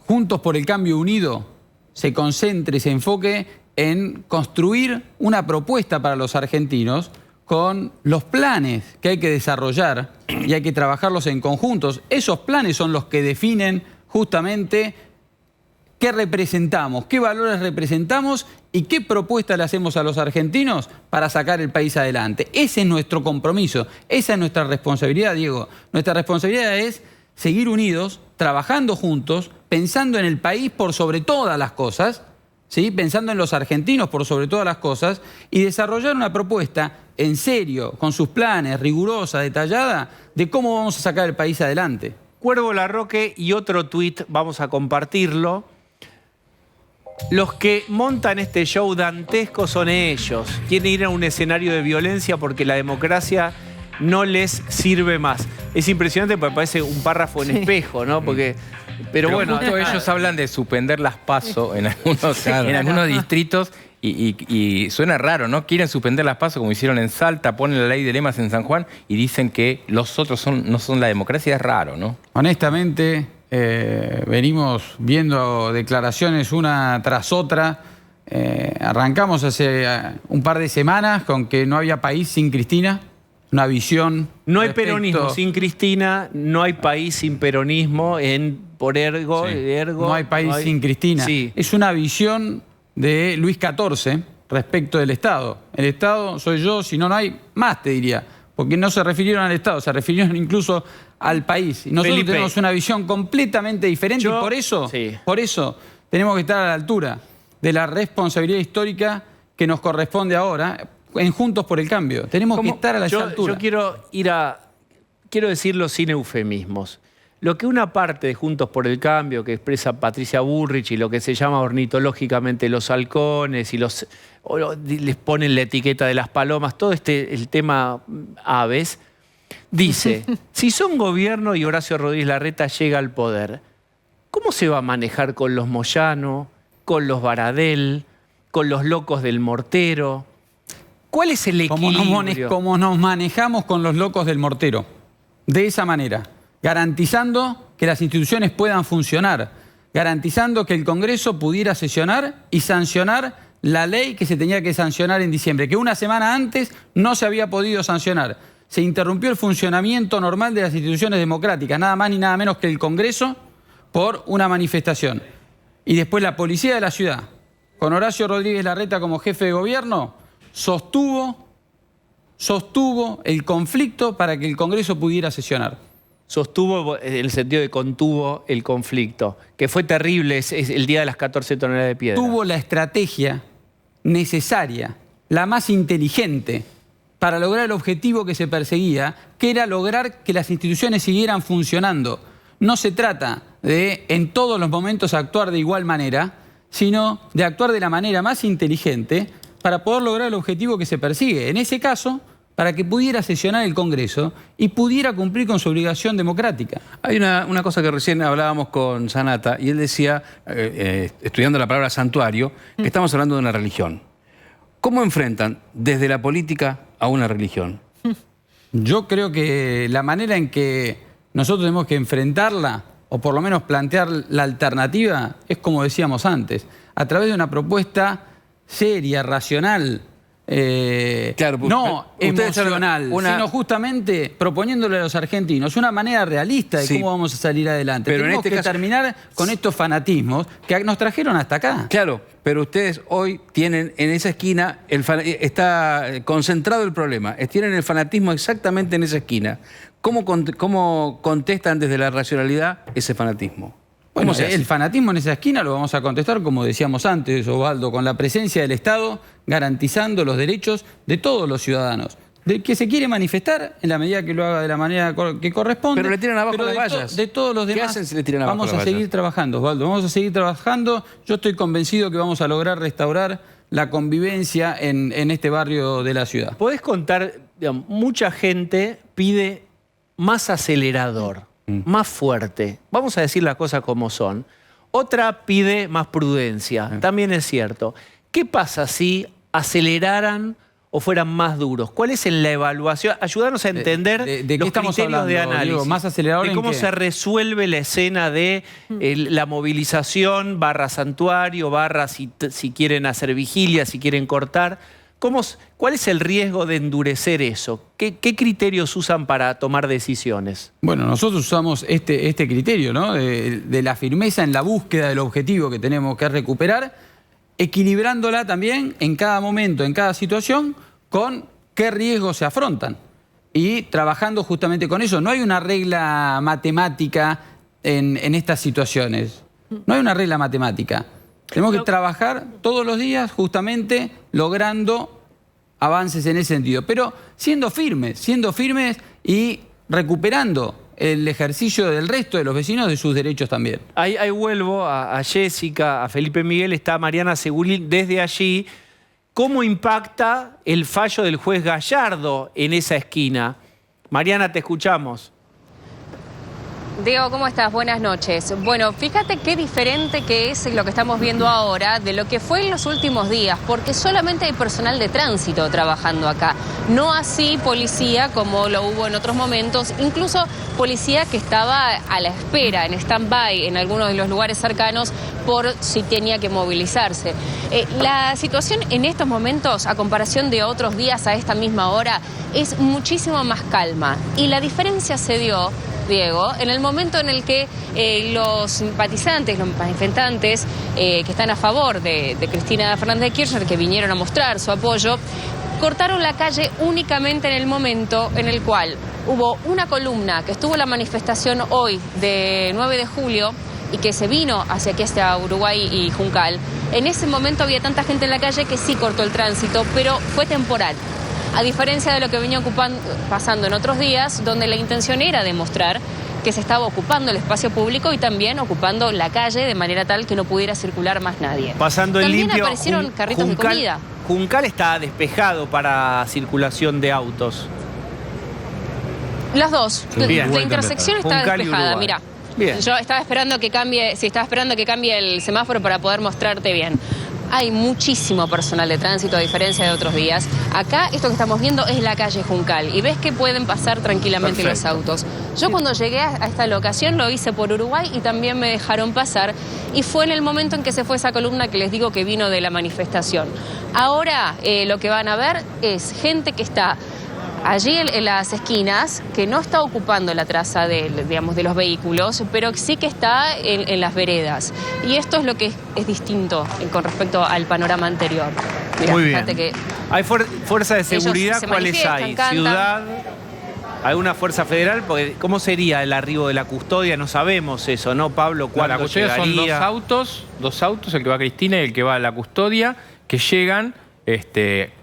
Juntos por el Cambio unido se concentre y se enfoque en construir una propuesta para los argentinos con los planes que hay que desarrollar y hay que trabajarlos en conjuntos. Esos planes son los que definen justamente qué representamos, qué valores representamos y qué propuesta le hacemos a los argentinos para sacar el país adelante. Ese es nuestro compromiso, esa es nuestra responsabilidad, Diego. Nuestra responsabilidad es seguir unidos, trabajando juntos, pensando en el país por sobre todas las cosas, ¿sí? Pensando en los argentinos por sobre todas las cosas y desarrollar una propuesta en serio, con sus planes, rigurosa, detallada, de cómo vamos a sacar el país adelante. Cuervo Larroque y otro tuit, vamos a compartirlo. Los que montan este show dantesco son ellos. Quieren ir a un escenario de violencia porque la democracia no les sirve más. Es impresionante porque parece un párrafo en espejo, ¿no? Pero bueno, justo ellos hablan de suspender las PASO en algunos distritos y suena raro, ¿no? Quieren suspender las PASO como hicieron en Salta, ponen la ley de lemas en San Juan y dicen que los otros no son la democracia. Es raro, ¿no? Honestamente, venimos viendo declaraciones una tras otra. Arrancamos hace un par de semanas con que no había país sin Cristina. Una visión. No hay peronismo sin Cristina, no hay país sin peronismo por ergo. No hay país sin Cristina. Sí. Es una visión de Luis XIV respecto del Estado. El Estado soy yo, si no, no hay más, te diría. Porque no se refirieron al Estado, se refirieron incluso al país. Y nosotros tenemos una visión completamente diferente y por eso tenemos que estar a la altura de la responsabilidad histórica que nos corresponde ahora en Juntos por el Cambio. Tenemos que estar a la altura. Yo quiero decirlo sin eufemismos. Lo que una parte de Juntos por el Cambio, que expresa Patricia Bullrich y lo que se llama ornitológicamente los halcones y les ponen la etiqueta de las palomas, todo el tema aves, dice, si son gobierno y Horacio Rodríguez Larreta llega al poder, ¿cómo se va a manejar con los Moyano, con los Baradel, con los locos del Mortero? ¿Cuál es el equilibrio? Como nos manejamos con los locos del Mortero. De esa manera. Garantizando que las instituciones puedan funcionar. Garantizando que el Congreso pudiera sesionar y sancionar la ley que se tenía que sancionar en diciembre. Que una semana antes no se había podido sancionar. Se interrumpió el funcionamiento normal de las instituciones democráticas. Nada más ni nada menos que el Congreso por una manifestación. Y después la policía de la ciudad, con Horacio Rodríguez Larreta como jefe de gobierno, sostuvo el conflicto para que el Congreso pudiera sesionar. Sostuvo en el sentido de contuvo el conflicto, que fue terrible, es el día de las 14 toneladas de piedra. Tuvo la estrategia necesaria, la más inteligente, para lograr el objetivo que se perseguía, que era lograr que las instituciones siguieran funcionando. No se trata de en todos los momentos actuar de igual manera, sino de actuar de la manera más inteligente para poder lograr el objetivo que se persigue. En ese caso, para que pudiera sesionar el Congreso y pudiera cumplir con su obligación democrática. Hay una cosa que recién hablábamos con Sanata y él decía, estudiando la palabra santuario, que estamos hablando de una religión. ¿Cómo enfrentan desde la política a una religión? Yo creo que la manera en que nosotros tenemos que enfrentarla, o por lo menos plantear la alternativa, es como decíamos antes, a través de una propuesta seria, racional, claro, no emocional, sino justamente proponiéndole a los argentinos una manera realista de cómo vamos a salir adelante. Pero tenemos que terminar con estos fanatismos que nos trajeron hasta acá. Claro, pero ustedes hoy tienen en esa esquina, está concentrado el problema, tienen el fanatismo exactamente en esa esquina. ¿Cómo contestan desde la racionalidad ese fanatismo? Bueno, el fanatismo en esa esquina lo vamos a contestar, como decíamos antes, Osvaldo, con la presencia del Estado garantizando los derechos de todos los ciudadanos. De que se quiere manifestar en la medida que lo haga de la manera que corresponde. Pero le tiran abajo las vallas. De todos los demás. ¿Qué hacen si le tiran abajo vamos las a seguir vallas? trabajando, Osvaldo. Vamos a seguir trabajando. Yo estoy convencido que vamos a lograr restaurar la convivencia en este barrio de la ciudad. ¿Podés contar? Digamos, mucha gente pide más acelerador, más fuerte. Vamos a decir las cosas como son. Otra pide más prudencia. También es cierto. ¿Qué pasa si aceleraran o fueran más duros? ¿Cuál es la evaluación? Ayúdanos a entender ¿De los qué estamos criterios hablando, de análisis. Diego? ¿Más acelerador de en cómo qué? se resuelve la escena de la movilización, barra santuario, barra si quieren hacer vigilia, si quieren cortar. ¿Cuál es el riesgo de endurecer eso? ¿Qué criterios usan para tomar decisiones? Bueno, nosotros usamos este criterio, ¿no? De la firmeza en la búsqueda del objetivo que tenemos que recuperar, equilibrándola también en cada momento, en cada situación, con qué riesgos se afrontan. Y trabajando justamente con eso. No hay una regla matemática en estas situaciones. No hay una regla matemática. Tenemos que trabajar todos los días justamente logrando avances en ese sentido. Pero siendo firmes y recuperando el ejercicio del resto de los vecinos de sus derechos también. Ahí vuelvo a Jessica, a Felipe Miguel, está Mariana Segulín desde allí. ¿Cómo impacta el fallo del juez Gallardo en esa esquina? Mariana, te escuchamos. Diego, ¿cómo estás? Buenas noches. Bueno, fíjate qué diferente que es lo que estamos viendo ahora de lo que fue en los últimos días, porque solamente hay personal de tránsito trabajando acá. No así policía como lo hubo en otros momentos, incluso policía que estaba a la espera, en stand-by, en algunos de los lugares cercanos, por si tenía que movilizarse. La situación en estos momentos, a comparación de otros días a esta misma hora, es muchísimo más calma. Y la diferencia se dio, Diego, en el momento en el que los simpatizantes, los manifestantes que están a favor de Cristina Fernández de Kirchner, que vinieron a mostrar su apoyo, cortaron la calle únicamente en el momento en el cual hubo una columna que estuvo en la manifestación hoy de 9 de julio y que se vino hacia aquí, hacia Uruguay y Juncal. En ese momento había tanta gente en la calle que sí cortó el tránsito, pero fue temporal. A diferencia de lo que venía pasando en otros días, donde la intención era demostrar que se estaba ocupando el espacio público y también ocupando la calle de manera tal que no pudiera circular más nadie. Pasando en limpio, también aparecieron carritos de comida. Juncal está despejado para circulación de autos. Las dos. Bien. La intersección está Juncal y despejada, Uruguay. mira. Bien. Yo estaba esperando que cambie, el semáforo para poder mostrarte bien. Hay muchísimo personal de tránsito a diferencia de otros días. Acá esto que estamos viendo es la calle Juncal y ves que pueden pasar tranquilamente los autos. Yo cuando llegué a esta locación lo hice por Uruguay y también me dejaron pasar y fue en el momento en que se fue esa columna que les digo que vino de la manifestación. Ahora lo que van a ver es gente que está allí en las esquinas, que no está ocupando la traza de los vehículos, pero sí que está en las veredas. Y esto es lo que es distinto con respecto al panorama anterior. Mirá, muy bien. Que ¿Hay fuerza de seguridad? ¿Cuáles hay? Cantan. ¿Ciudad? ¿Alguna fuerza federal? Porque ¿cómo sería el arribo de la custodia? No sabemos eso, ¿no, Pablo? ¿Cuándo la custodia llegaría? son dos autos, el que va a Cristina y el que va a la custodia, que llegan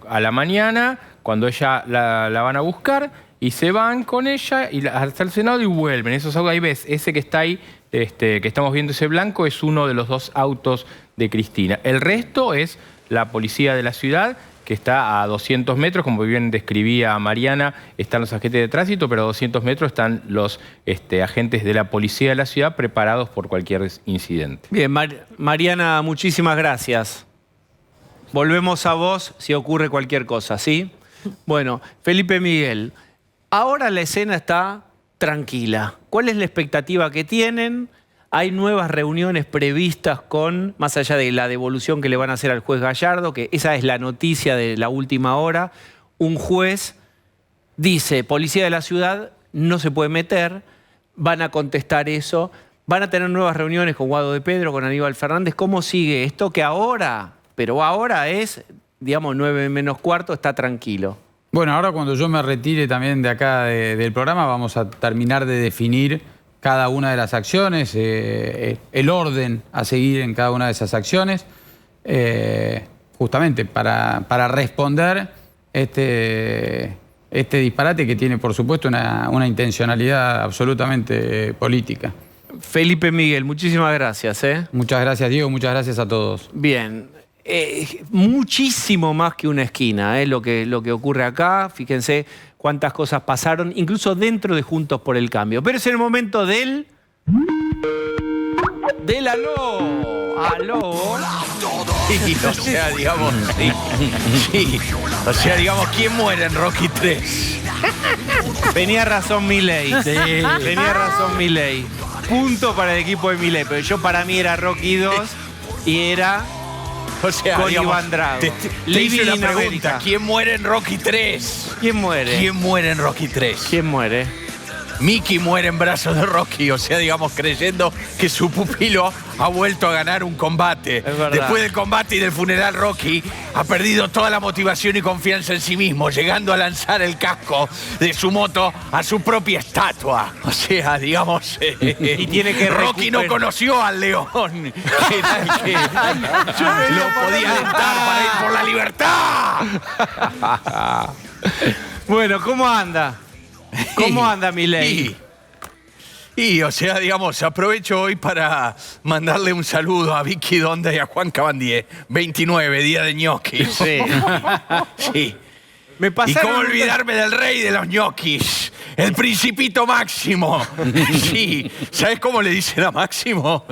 a la mañana, cuando ella la van a buscar, y se van con ella hasta el Senado y vuelven. Esos autos, ahí ves, ese que está ahí, que estamos viendo, ese blanco, es uno de los dos autos de Cristina. El resto es la policía de la ciudad, que está a 200 metros, como bien describía Mariana, están los agentes de tránsito, pero a 200 metros están los agentes de la policía de la ciudad preparados por cualquier incidente. Bien, Mariana, muchísimas gracias. Volvemos a vos si ocurre cualquier cosa, ¿sí? Bueno, Felipe Miguel, ahora la escena está tranquila. ¿Cuál es la expectativa que tienen? Hay nuevas reuniones previstas más allá de la devolución que le van a hacer al juez Gallardo, que esa es la noticia de la última hora. Un juez dice, policía de la ciudad no se puede meter, van a contestar eso, van a tener nuevas reuniones con Guado de Pedro, con Aníbal Fernández. ¿Cómo sigue esto que ahora, pero ahora es, digamos, 9:15, está tranquilo? Bueno, ahora cuando yo me retire también de acá del programa vamos a terminar de definir cada una de las acciones, el orden a seguir en cada una de esas acciones, justamente para responder este disparate que tiene, por supuesto, una intencionalidad absolutamente política. Felipe Miguel, muchísimas gracias. Muchas gracias, Diego, muchas gracias a todos. Bien, muchísimo más que una esquina, lo que ocurre acá. Fíjense cuántas cosas pasaron, incluso dentro de Juntos por el Cambio. Pero es el momento del aló. Sí, o sea, digamos, sí. O sea, digamos, ¿quién muere en Rocky 3? Tenía razón Milei. Sí. Tenía razón Milei. Punto para el equipo de Milei, pero para mí era Rocky 2 y era... O sea, con digamos, Iván Drago. Te hice una pregunta. ¿Quién muere en Rocky 3? ¿Quién muere? ¿Quién muere en Rocky 3? ¿Quién muere? Mickey muere en brazos de Rocky, o sea, digamos, creyendo que su pupilo ha vuelto a ganar un combate. Después del combate y del funeral, Rocky ha perdido toda la motivación y confianza en sí mismo, llegando a lanzar el casco de su moto a su propia estatua. O sea, digamos, y tiene que Rocky no conoció al león, que era el que lo podía alentar para ir por la libertad. Bueno, ¿cómo anda? ¿Cómo anda Milei? O sea, digamos, aprovecho hoy para mandarle un saludo a Vicky Donda y a Juan Cabandier. 29, día de ñoquis. Sí. Sí. ¿Y cómo olvidarme del rey de los ñoquis? El Principito Máximo. Sí. ¿Sabes cómo le dicen a Máximo?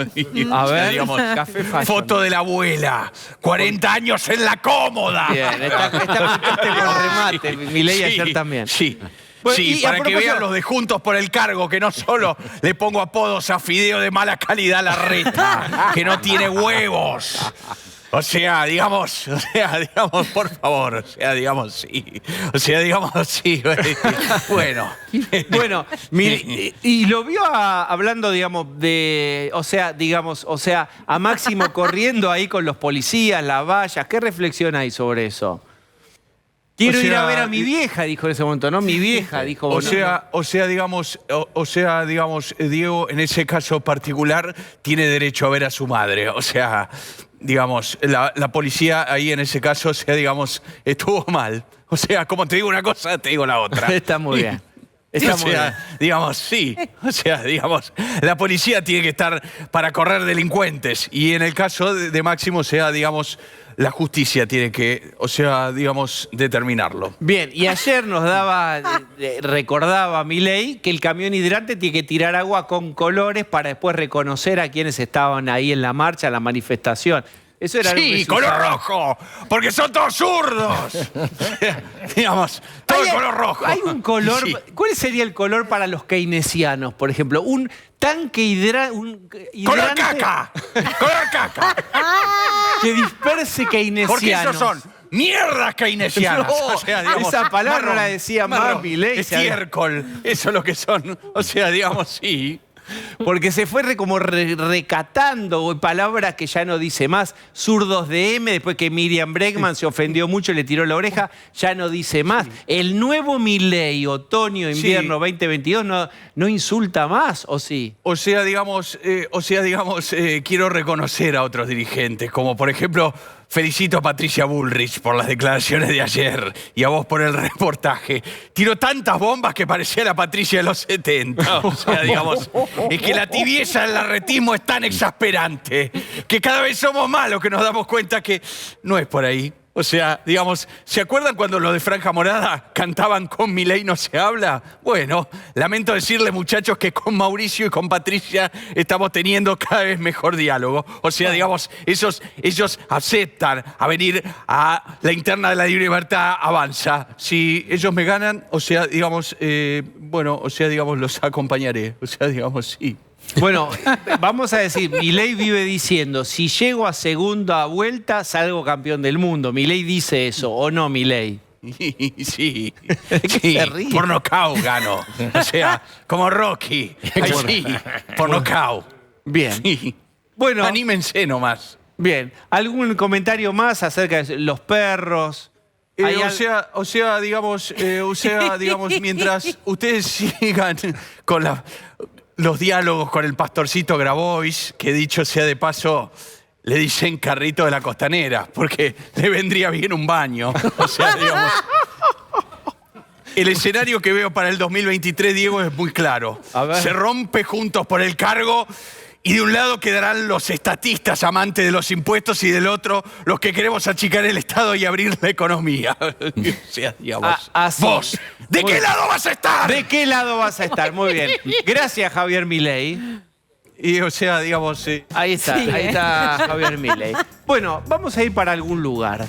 A ver, digamos, café foto de la abuela. 40 años en la cómoda. Bien, está con remate. Milei ayer también. Sí. Bueno, sí, para que vean los de Juntos por el Cargo, que no solo le pongo apodos a Fideo de mala calidad Larreta, que no tiene huevos. O sea, digamos, por favor, o sea, digamos, sí. O sea, digamos, sí. Bueno. Bueno, y lo vio hablando, digamos, a Máximo corriendo ahí con los policías, las vallas. ¿Qué reflexión hay sobre eso? Quiero ir a ver a mi vieja, dijo en ese momento, ¿no? Mi vieja, dijo. O sea, digamos, Diego, en ese caso particular, tiene derecho a ver a su madre. O sea, digamos, la policía ahí en ese caso, o sea, digamos, estuvo mal. O sea, como te digo una cosa, te digo la otra. Está muy bien. Digamos, sí. O sea, digamos, la policía tiene que estar para correr delincuentes. Y en el caso de Máximo, o sea, digamos, la justicia tiene que, o sea, digamos, determinarlo. Bien, y ayer nos recordaba Milei que el camión hidrante tiene que tirar agua con colores para después reconocer a quienes estaban ahí en la marcha, en la manifestación. Eso era sí, color rojo, porque son todos zurdos. Digamos, todo el color rojo. Hay un color, sí. ¿Cuál sería el color para los keynesianos, por ejemplo? Un tanque hidrante... ¡Color caca! ¡Color caca! Que disperse keynesianos. Porque esos son mierdas keynesianas. No, o sea, digamos, esa palabra no la decía más Milei. Estiércol, eso es lo que son. O sea, digamos, sí. Porque se fue como recatando palabras que ya no dice más. Zurdos de M, después que Miriam Bregman se ofendió mucho, le tiró la oreja, ya no dice más. El nuevo Milei, otoño-invierno 2022, no insulta más, ¿o sí? O sea, digamos, quiero reconocer a otros dirigentes, como por ejemplo... Felicito a Patricia Bullrich por las declaraciones de ayer y a vos por el reportaje. Tiró tantas bombas que parecía la Patricia de los 70. O sea, digamos, es que la tibieza del larretismo es tan exasperante que cada vez somos más los que nos damos cuenta que no es por ahí. O sea, digamos, ¿se acuerdan cuando los de Franja Morada cantaban "Con Milei no se habla"? Bueno, lamento decirles, muchachos, que con Mauricio y con Patricia estamos teniendo cada vez mejor diálogo. O sea, digamos, ellos aceptan a venir a la interna de la Libre Libertad Avanza. Si ellos me ganan, o sea, digamos, los acompañaré. O sea, digamos, sí. Bueno, vamos a decir, Milei vive diciendo, si llego a segunda vuelta, salgo campeón del mundo. Milei dice eso, ¿o no, Milei? Sí, por nocaut gano. O sea, como Rocky. Sí, por nocaut. Bien. Sí. Bueno, anímense nomás. Bien, ¿algún comentario más acerca de los perros? Digamos, mientras ustedes sigan con la... los diálogos con el pastorcito Grabois, que dicho sea de paso, le dicen carrito de la costanera, porque le vendría bien un baño. O sea, digamos, el escenario que veo para el 2023, Diego, es muy claro. Se rompe Juntos por el Cargo y de un lado quedarán los estatistas amantes de los impuestos y del otro los que queremos achicar el Estado y abrir la economía. O sea, digamos, vos, ¿de qué lado vas a estar? ¿De qué lado vas a estar? Muy bien. Gracias, Javier Milei. Y o sea, digamos... Ahí está, Sí, ahí está Javier Milei. Bueno, vamos a ir para algún lugar.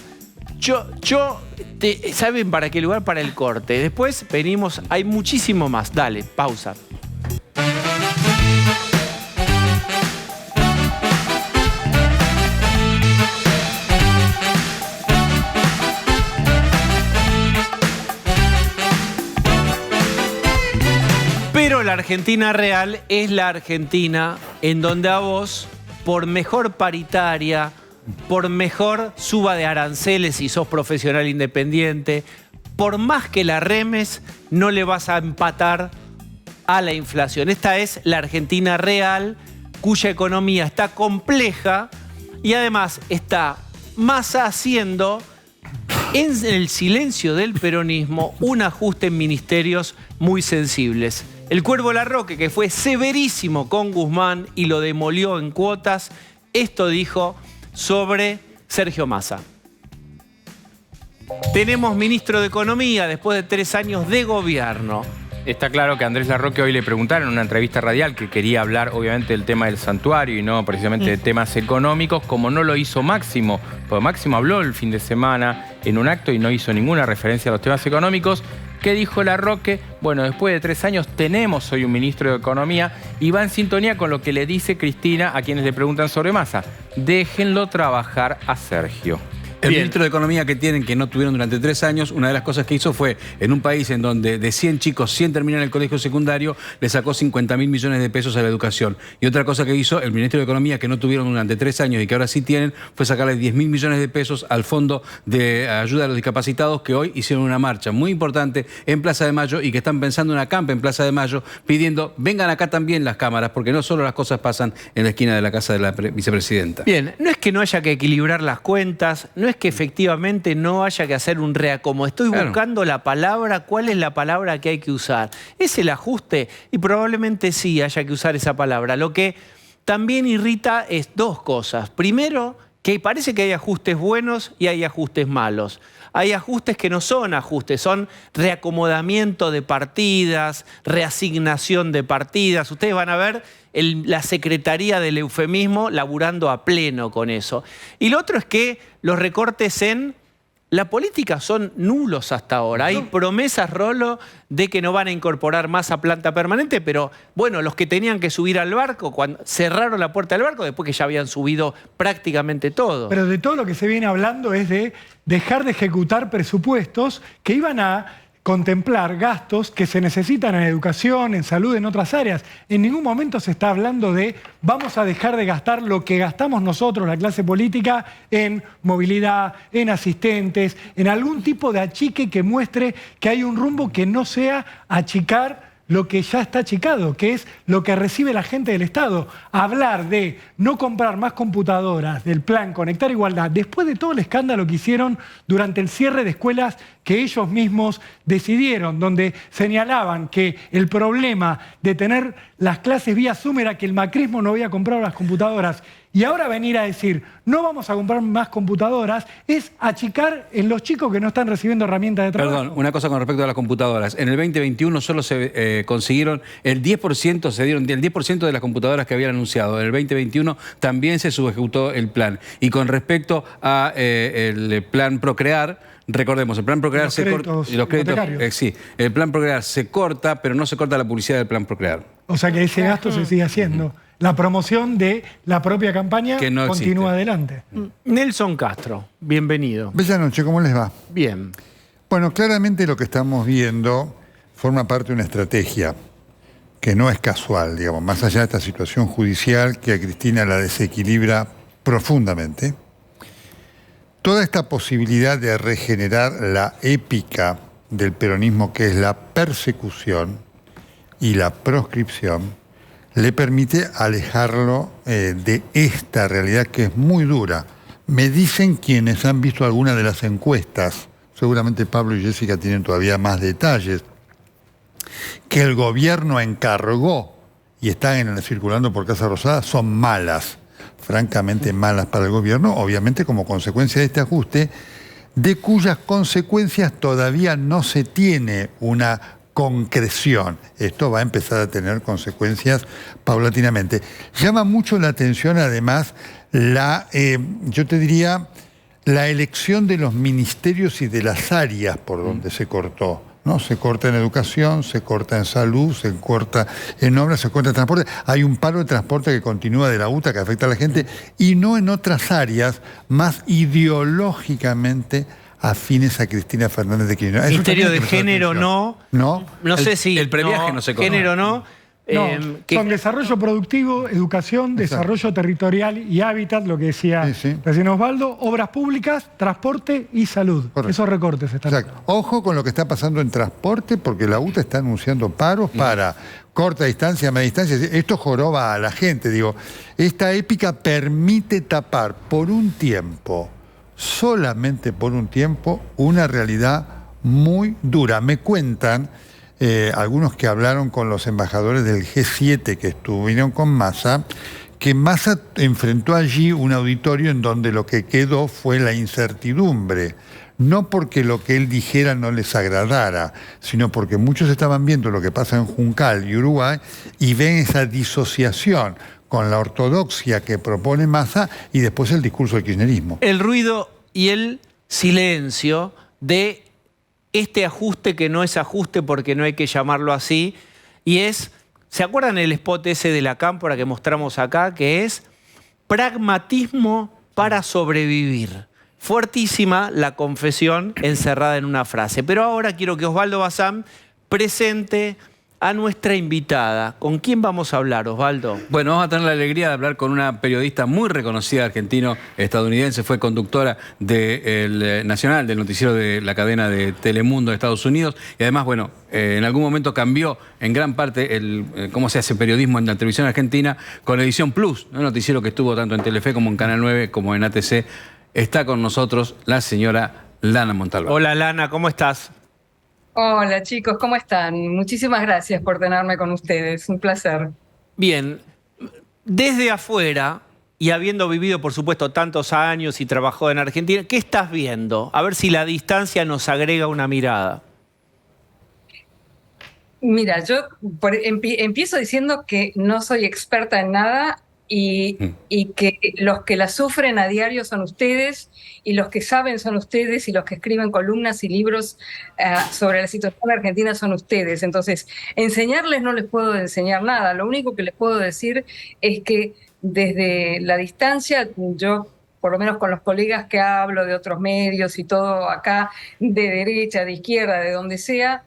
¿Saben para qué lugar? Para el corte. Después venimos, hay muchísimo más. Dale, pausa. Pero la Argentina real es la Argentina en donde a vos, por mejor paritaria, por mejor suba de aranceles si sos profesional independiente, por más que la remes, no le vas a empatar a la inflación. Esta es la Argentina real, cuya economía está compleja y además está más haciendo, en el silencio del peronismo, un ajuste en ministerios muy sensibles. El Cuervo Larroque, que fue severísimo con Guzmán y lo demolió en cuotas, esto dijo sobre Sergio Massa. Tenemos ministro de Economía después de 3 años de gobierno. Está claro que a Andrés Larroque hoy le preguntaron en una entrevista radial que quería hablar obviamente del tema del santuario y no precisamente de temas económicos, como no lo hizo Máximo, porque Máximo habló el fin de semana en un acto y no hizo ninguna referencia a los temas económicos. ¿Qué dijo Larroque? Bueno, después de 3 años tenemos hoy un ministro de Economía y va en sintonía con lo que le dice Cristina a quienes le preguntan sobre Massa. Déjenlo trabajar a Sergio. El ministro de Economía que tienen, que no tuvieron durante 3 años, una de las cosas que hizo fue, en un país en donde de 100 chicos, 100 terminan el colegio secundario, le sacó 50.000 millones de pesos a la educación. Y otra cosa que hizo el ministro de Economía, que no tuvieron durante 3 años y que ahora sí tienen, fue sacarle 10.000 millones de pesos al Fondo de Ayuda a los Discapacitados, que hoy hicieron una marcha muy importante en Plaza de Mayo y que están pensando una acampa en Plaza de Mayo, pidiendo, vengan acá también las cámaras, porque no solo las cosas pasan en la esquina de la casa de la vicepresidenta. Bien, no es que no haya que equilibrar las cuentas, no es que efectivamente no haya que hacer un reacomodo. Estoy buscando la palabra, ¿cuál es la palabra que hay que usar? ¿Es el ajuste? Y probablemente sí haya que usar esa palabra. Lo que también irrita es 2 cosas. Primero, que parece que hay ajustes buenos y hay ajustes malos. Hay ajustes que no son ajustes, son reacomodamiento de partidas, reasignación de partidas. Ustedes van a ver la Secretaría del Eufemismo laburando a pleno con eso. Y lo otro es que los recortes en la política son nulos hasta ahora. Hay promesas, Rolo, de que no van a incorporar más a planta permanente, pero bueno, los que tenían que subir al barco, cuando cerraron la puerta del barco, después que ya habían subido prácticamente todo. Pero de todo lo que se viene hablando es de dejar de ejecutar presupuestos que iban a contemplar gastos que se necesitan en educación, en salud, en otras áreas. En ningún momento se está hablando de vamos a dejar de gastar lo que gastamos nosotros, la clase política, en movilidad, en asistentes, en algún tipo de achique que muestre que hay un rumbo que no sea achicar lo que ya está achicado, que es lo que recibe la gente del Estado. Hablar de no comprar más computadoras, del plan Conectar Igualdad, después de todo el escándalo que hicieron durante el cierre de escuelas que ellos mismos decidieron, donde señalaban que el problema de tener las clases vía Zoom era que el macrismo no había comprado las computadoras. Y ahora venir a decir, no vamos a comprar más computadoras, es achicar en los chicos que no están recibiendo herramientas de trabajo. Perdón, una cosa con respecto a las computadoras. En el 2021 solo se consiguieron el 10%, se dieron el 10% de las computadoras que habían anunciado. En el 2021 también se subejecutó el plan. Y con respecto a el plan Procrear, recordemos, el plan Procrear se corta. Los créditos, sí, el plan Procrear se corta, pero no se corta la publicidad del plan Procrear. O sea que ese gasto se sigue haciendo. La promoción de la propia campaña que no continúa adelante. Nelson Castro, bienvenido. Bella noche, ¿cómo les va? Bien. Bueno, claramente lo que estamos viendo forma parte de una estrategia que no es casual, digamos, más allá de esta situación judicial que a Cristina la desequilibra profundamente. Toda esta posibilidad de regenerar la épica del peronismo, que es la persecución y la proscripción, le permite alejarlo de esta realidad que es muy dura. Me dicen quienes han visto alguna de las encuestas, seguramente Pablo y Jessica tienen todavía más detalles, que el gobierno encargó y están circulando por Casa Rosada, son malas, francamente malas para el gobierno, obviamente como consecuencia de este ajuste, de cuyas consecuencias todavía no se tiene una concreción. Esto va a empezar a tener consecuencias paulatinamente. Llama mucho la atención, además, yo te diría, la elección de los ministerios y de las áreas por donde se cortó, ¿no? Se corta en educación, se corta en salud, se corta en obras, se corta en transporte. Hay un paro de transporte que continúa de la UTA, que afecta a la gente, y no en otras áreas más ideológicamente afines a Cristina Fernández de Kirchner. Ministerio de género no. No. No sé si. El previaje no se corta. Género no. No, son desarrollo productivo, educación, desarrollo territorial y hábitat, lo que decía recién Osvaldo, obras públicas, transporte y salud. Correcto. Esos recortes están. Exacto. Ojo con lo que está pasando en transporte, porque la UTA está anunciando paros para corta distancia, media distancia. Esto joroba a la gente. Digo, esta épica permite tapar por un tiempo, solamente por un tiempo, una realidad muy dura. Me cuentan algunos que hablaron con los embajadores del G7 que estuvieron con Massa, que Massa enfrentó allí un auditorio en donde lo que quedó fue la incertidumbre. No porque lo que él dijera no les agradara, sino porque muchos estaban viendo lo que pasa en Juncal y Uruguay y ven esa disociación con la ortodoxia que propone Massa y después el discurso del kirchnerismo. El ruido y el silencio de este ajuste que no es ajuste porque no hay que llamarlo así, y es, ¿se acuerdan el spot ese de la Cámpora que mostramos acá? Que es pragmatismo para sobrevivir. Fuertísima la confesión encerrada en una frase. Pero ahora quiero que Osvaldo Bazán presente a nuestra invitada. ¿Con quién vamos a hablar, Osvaldo? Bueno, vamos a tener la alegría de hablar con una periodista muy reconocida argentino-estadounidense. Fue conductora del Nacional, del noticiero de la cadena de Telemundo de Estados Unidos. Y además, bueno, en algún momento cambió en gran parte cómo se hace periodismo en la televisión argentina con Edición Plus, ¿no? Un noticiero que estuvo tanto en Telefe como en Canal 9 como en ATC. Está con nosotros la señora Lana Montalbán. Hola, Lana, ¿cómo estás? Hola chicos, ¿cómo están? Muchísimas gracias por tenerme con ustedes, un placer. Bien, desde afuera y habiendo vivido por supuesto tantos años y trabajado en Argentina, ¿qué estás viendo? A ver si la distancia nos agrega una mirada. Mira, yo empiezo diciendo que no soy experta en nada y que los que la sufren a diario son ustedes y los que saben son ustedes y los que escriben columnas y libros sobre la situación argentina son ustedes. Entonces, enseñarles no les puedo enseñar nada. Lo único que les puedo decir es que desde la distancia, yo por lo menos con los colegas que hablo de otros medios y todo acá, de derecha, de izquierda, de donde sea,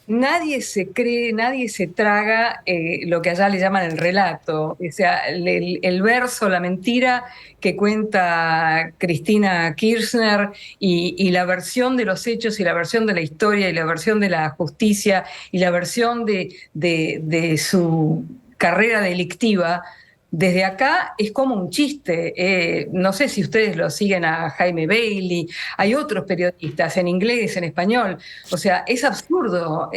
nadie se cree, nadie se traga lo que allá le llaman el relato, o sea, el verso, la mentira que cuenta Cristina Kirchner y la versión de los hechos y la versión de la historia y la versión de la justicia y la versión de su carrera delictiva. Desde acá es como un chiste. No sé si ustedes lo siguen a Jaime Bailey, hay otros periodistas en inglés, en español. O sea, es absurdo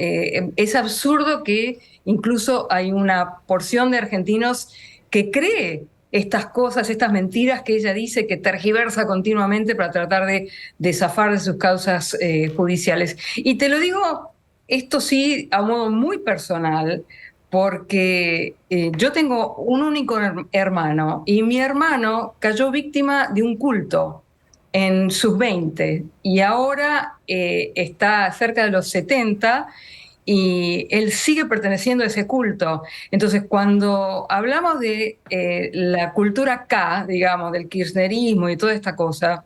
que incluso hay una porción de argentinos que cree estas cosas, estas mentiras que ella dice, que tergiversa continuamente para tratar de zafar de sus causas judiciales. Y te lo digo, esto sí, a modo muy personal, porque yo tengo un único hermano y mi hermano cayó víctima de un culto en sus 20 y ahora está cerca de los 70 y él sigue perteneciendo a ese culto. Entonces, cuando hablamos de la cultura K, digamos, del kirchnerismo y toda esta cosa,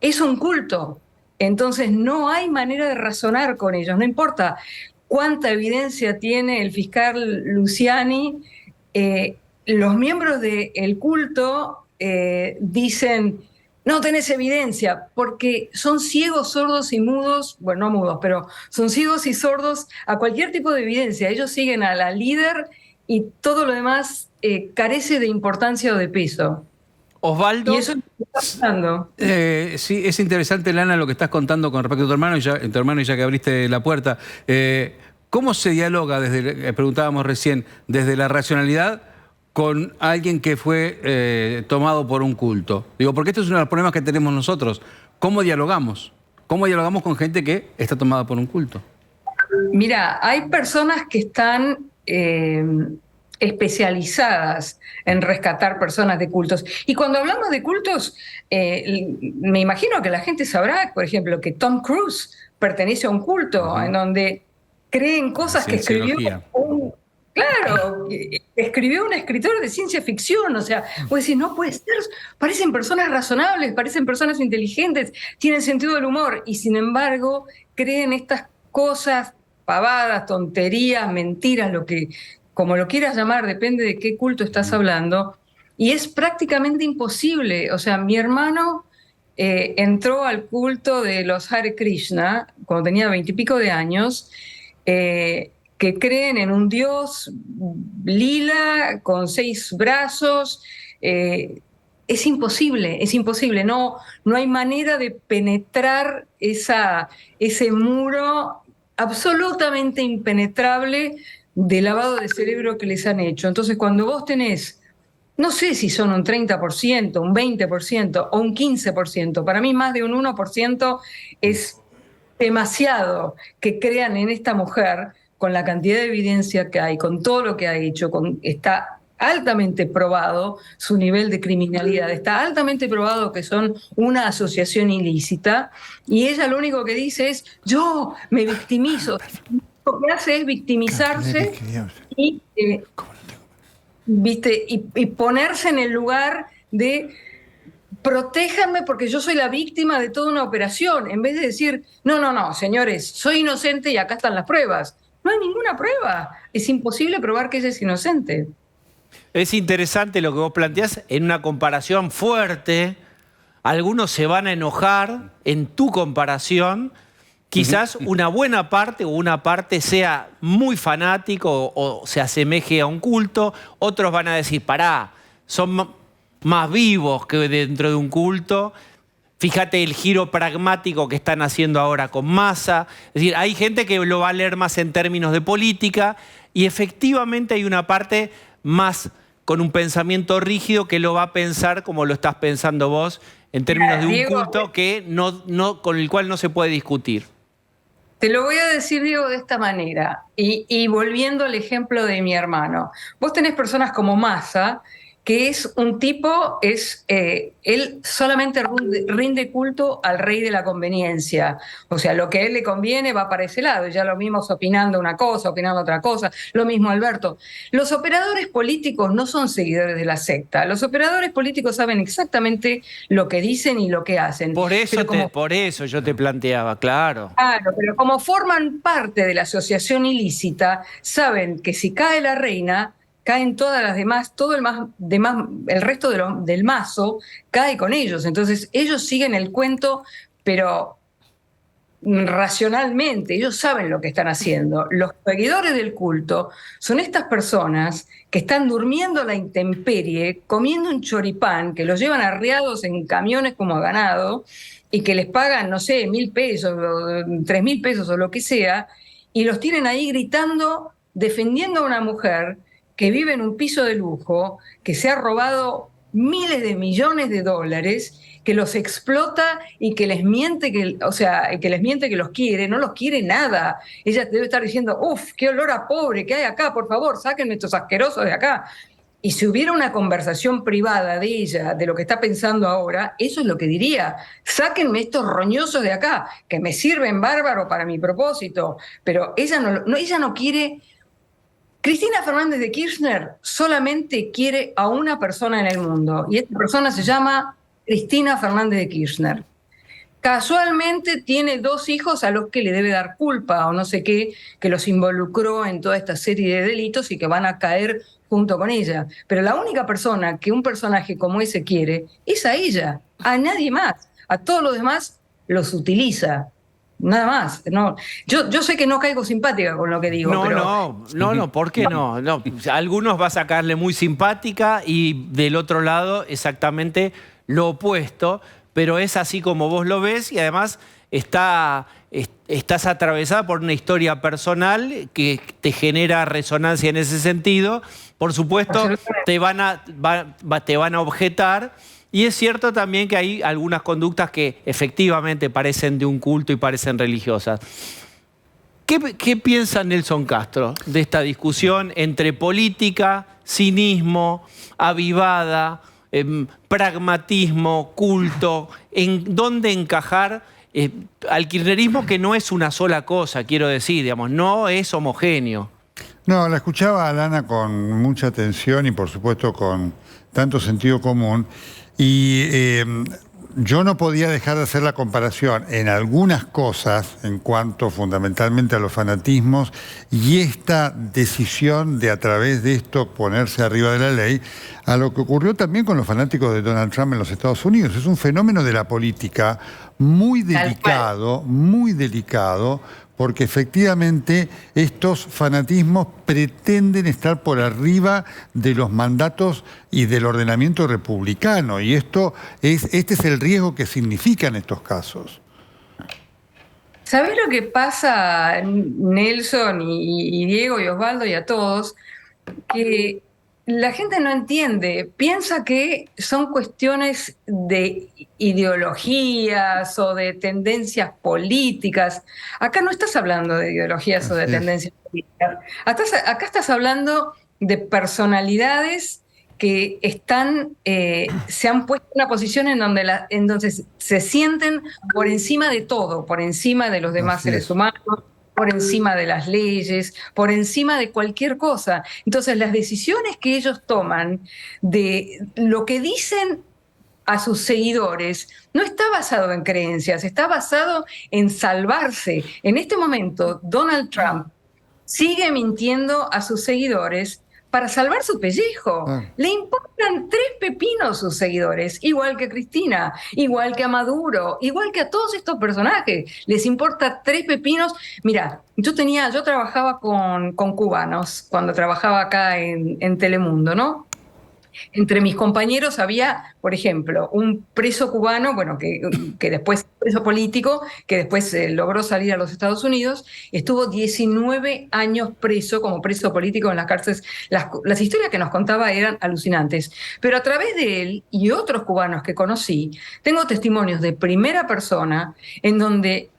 es un culto. Entonces, no hay manera de razonar con ellos, no importa cuánta evidencia tiene el fiscal Luciani. Los miembros del culto dicen, no tenés evidencia, porque son ciegos, sordos y mudos, bueno, no mudos, pero son ciegos y sordos a cualquier tipo de evidencia. Ellos siguen a la líder y todo lo demás carece de importancia o de peso. Osvaldo. Y eso es lo que está pasando. Sí, es interesante, Lana, lo que estás contando con respecto a tu hermano, y ya que abriste la puerta. ¿Cómo se dialoga, preguntábamos recién, desde la racionalidad con alguien que fue tomado por un culto? Digo, porque este es uno de los problemas que tenemos nosotros. ¿Cómo dialogamos? ¿Cómo dialogamos con gente que está tomada por un culto? Mira, hay personas que están especializadas en rescatar personas de cultos. Y cuando hablamos de cultos, me imagino que la gente sabrá, por ejemplo, que Tom Cruise pertenece a un culto en donde creen cosas que escribió escribió un escritor de ciencia ficción. O sea, vos decís, no puede ser, parecen personas razonables, parecen personas inteligentes, tienen sentido del humor, y sin embargo creen estas cosas, pavadas, tonterías, mentiras, como lo quieras llamar, depende de qué culto estás hablando, y es prácticamente imposible. O sea, mi hermano entró al culto de los Hare Krishna cuando tenía 20 y pico de años, que creen en un dios lila con 6 brazos. Es imposible, no hay manera de penetrar ese muro absolutamente impenetrable de lavado de cerebro que les han hecho. Entonces, cuando vos tenés, no sé si son un 30%, un 20% o un 15%, para mí más de un 1% es demasiado que crean en esta mujer, con la cantidad de evidencia que hay, con todo lo que ha hecho, está altamente probado su nivel de criminalidad, está altamente probado que son una asociación ilícita, y ella lo único que dice es, yo me victimizo. Lo que hace es victimizarse y ponerse en el lugar de protéjanme porque yo soy la víctima de toda una operación, en vez de decir, no, señores, soy inocente y acá están las pruebas. No hay ninguna prueba. Es imposible probar que ella es inocente. Es interesante lo que vos planteás en una comparación fuerte. Algunos se van a enojar en tu comparación. Quizás una buena parte o una parte sea muy fanático o se asemeje a un culto. Otros van a decir, pará, son más vivos que dentro de un culto. Fíjate el giro pragmático que están haciendo ahora con Massa. Es decir, hay gente que lo va a leer más en términos de política, y efectivamente hay una parte más con un pensamiento rígido que lo va a pensar como lo estás pensando vos, en términos de un culto que con el cual no se puede discutir. Te lo voy a decir, Diego, de esta manera, y volviendo al ejemplo de mi hermano. Vos tenés personas como Massa, que es un tipo, él solamente rinde culto al rey de la conveniencia. O sea, lo que a él le conviene va para ese lado. Ya lo vimos opinando una cosa, opinando otra cosa. Lo mismo Alberto. Los operadores políticos no son seguidores de la secta. Los operadores políticos saben exactamente lo que dicen y lo que hacen. Por eso yo te planteaba, claro. Claro, pero como forman parte de la asociación ilícita, saben que si cae la reina, caen todas las demás, el resto del mazo cae con ellos. Entonces ellos siguen el cuento, pero racionalmente, ellos saben lo que están haciendo. Los seguidores del culto son estas personas que están durmiendo a la intemperie, comiendo un choripán, que los llevan arreados en camiones como a ganado, y que les pagan, no sé, 1.000 pesos, 3.000 pesos o lo que sea, y los tienen ahí gritando, defendiendo a una mujer que vive en un piso de lujo, que se ha robado miles de millones de dólares, que los explota y que les miente que los quiere, no los quiere nada. Ella debe estar diciendo, uff, qué olor a pobre que hay acá, por favor, sáquenme estos asquerosos de acá. Y si hubiera una conversación privada de ella, de lo que está pensando ahora, eso es lo que diría. Sáquenme estos roñosos de acá, que me sirven bárbaro para mi propósito. Pero ella no quiere. Cristina Fernández de Kirchner solamente quiere a una persona en el mundo, y esta persona se llama Cristina Fernández de Kirchner. Casualmente tiene 2 hijos a los que le debe dar culpa o no sé qué, que los involucró en toda esta serie de delitos y que van a caer junto con ella. Pero la única persona que un personaje como ese quiere es a ella, a nadie más. A todos los demás los utiliza. nada más. No, yo sé que no caigo simpática con lo que digo. No, ¿por qué no? No, algunos va a sacarle muy simpática y del otro lado exactamente lo opuesto, pero es así como vos lo ves y además estás atravesada por una historia personal que te genera resonancia en ese sentido. Por supuesto, te van a objetar. Y es cierto también que hay algunas conductas que efectivamente parecen de un culto y parecen religiosas. ¿Qué piensa Nelson Castro de esta discusión entre política, cinismo, avivada, pragmatismo, culto? ¿En dónde encajar al kirchnerismo, que no es una sola cosa, quiero decir, digamos, no es homogéneo? No, la escuchaba a Lana con mucha atención y por supuesto con tanto sentido común. Y yo no podía dejar de hacer la comparación en algunas cosas, en cuanto fundamentalmente a los fanatismos, y esta decisión de a través de esto ponerse arriba de la ley, a lo que ocurrió también con los fanáticos de Donald Trump en los Estados Unidos. Es un fenómeno de la política muy delicado, porque efectivamente estos fanatismos pretenden estar por arriba de los mandatos y del ordenamiento republicano. Y este es el riesgo que significa en estos casos. ¿Sabés lo que pasa, Nelson y Diego y Osvaldo y a todos? Que la gente no entiende, piensa que son cuestiones de ideologías o de tendencias políticas. Acá no estás hablando de ideologías o de tendencias políticas. Acá estás hablando de personalidades que se han puesto en una posición en donde se sienten por encima de todo, por encima de los demás seres humanos, por encima de las leyes, por encima de cualquier cosa. Entonces, las decisiones que ellos toman, de lo que dicen a sus seguidores, no está basado en creencias, está basado en salvarse. En este momento, Donald Trump sigue mintiendo a sus seguidores para salvar su pellejo. Le importan 3 pepinos sus seguidores, igual que a Cristina, igual que a Maduro, igual que a todos estos personajes. Les importa 3 pepinos. Mira, yo trabajaba con cubanos cuando trabajaba acá en Telemundo, ¿no? Entre mis compañeros había, por ejemplo, un preso cubano, bueno, que después, preso político, que después logró salir a los Estados Unidos, estuvo 19 años preso, como preso político en las cárceles. Las historias que nos contaba eran alucinantes. Pero a través de él y otros cubanos que conocí, tengo testimonios de primera persona en donde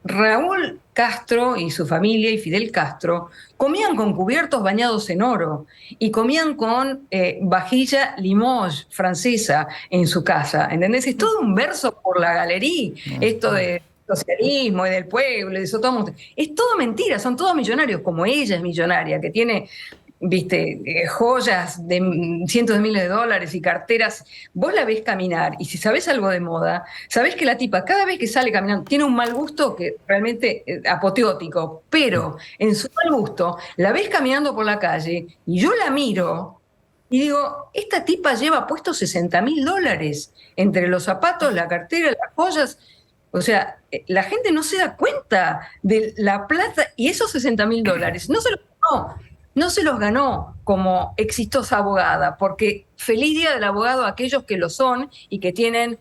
Raúl Castro y su familia y Fidel Castro comían con cubiertos bañados en oro y comían con vajilla Limoges francesa en su casa, ¿entendés? Es todo un verso por la galería, esto de socialismo y del pueblo, y eso todo, es todo mentira, son todos millonarios, como ella es millonaria, que tiene, viste, joyas de cientos de miles de dólares y carteras. Vos la ves caminar y si sabés algo de moda, sabés que la tipa cada vez que sale caminando tiene un mal gusto que realmente apoteótico, pero en su mal gusto la ves caminando por la calle y yo la miro y digo, esta tipa lleva puestos $60.000 entre los zapatos, la cartera, las joyas. O sea, la gente no se da cuenta de la plata y esos $60.000 no se los ganó como exitosa abogada, porque feliz día del abogado a aquellos que lo son y que tienen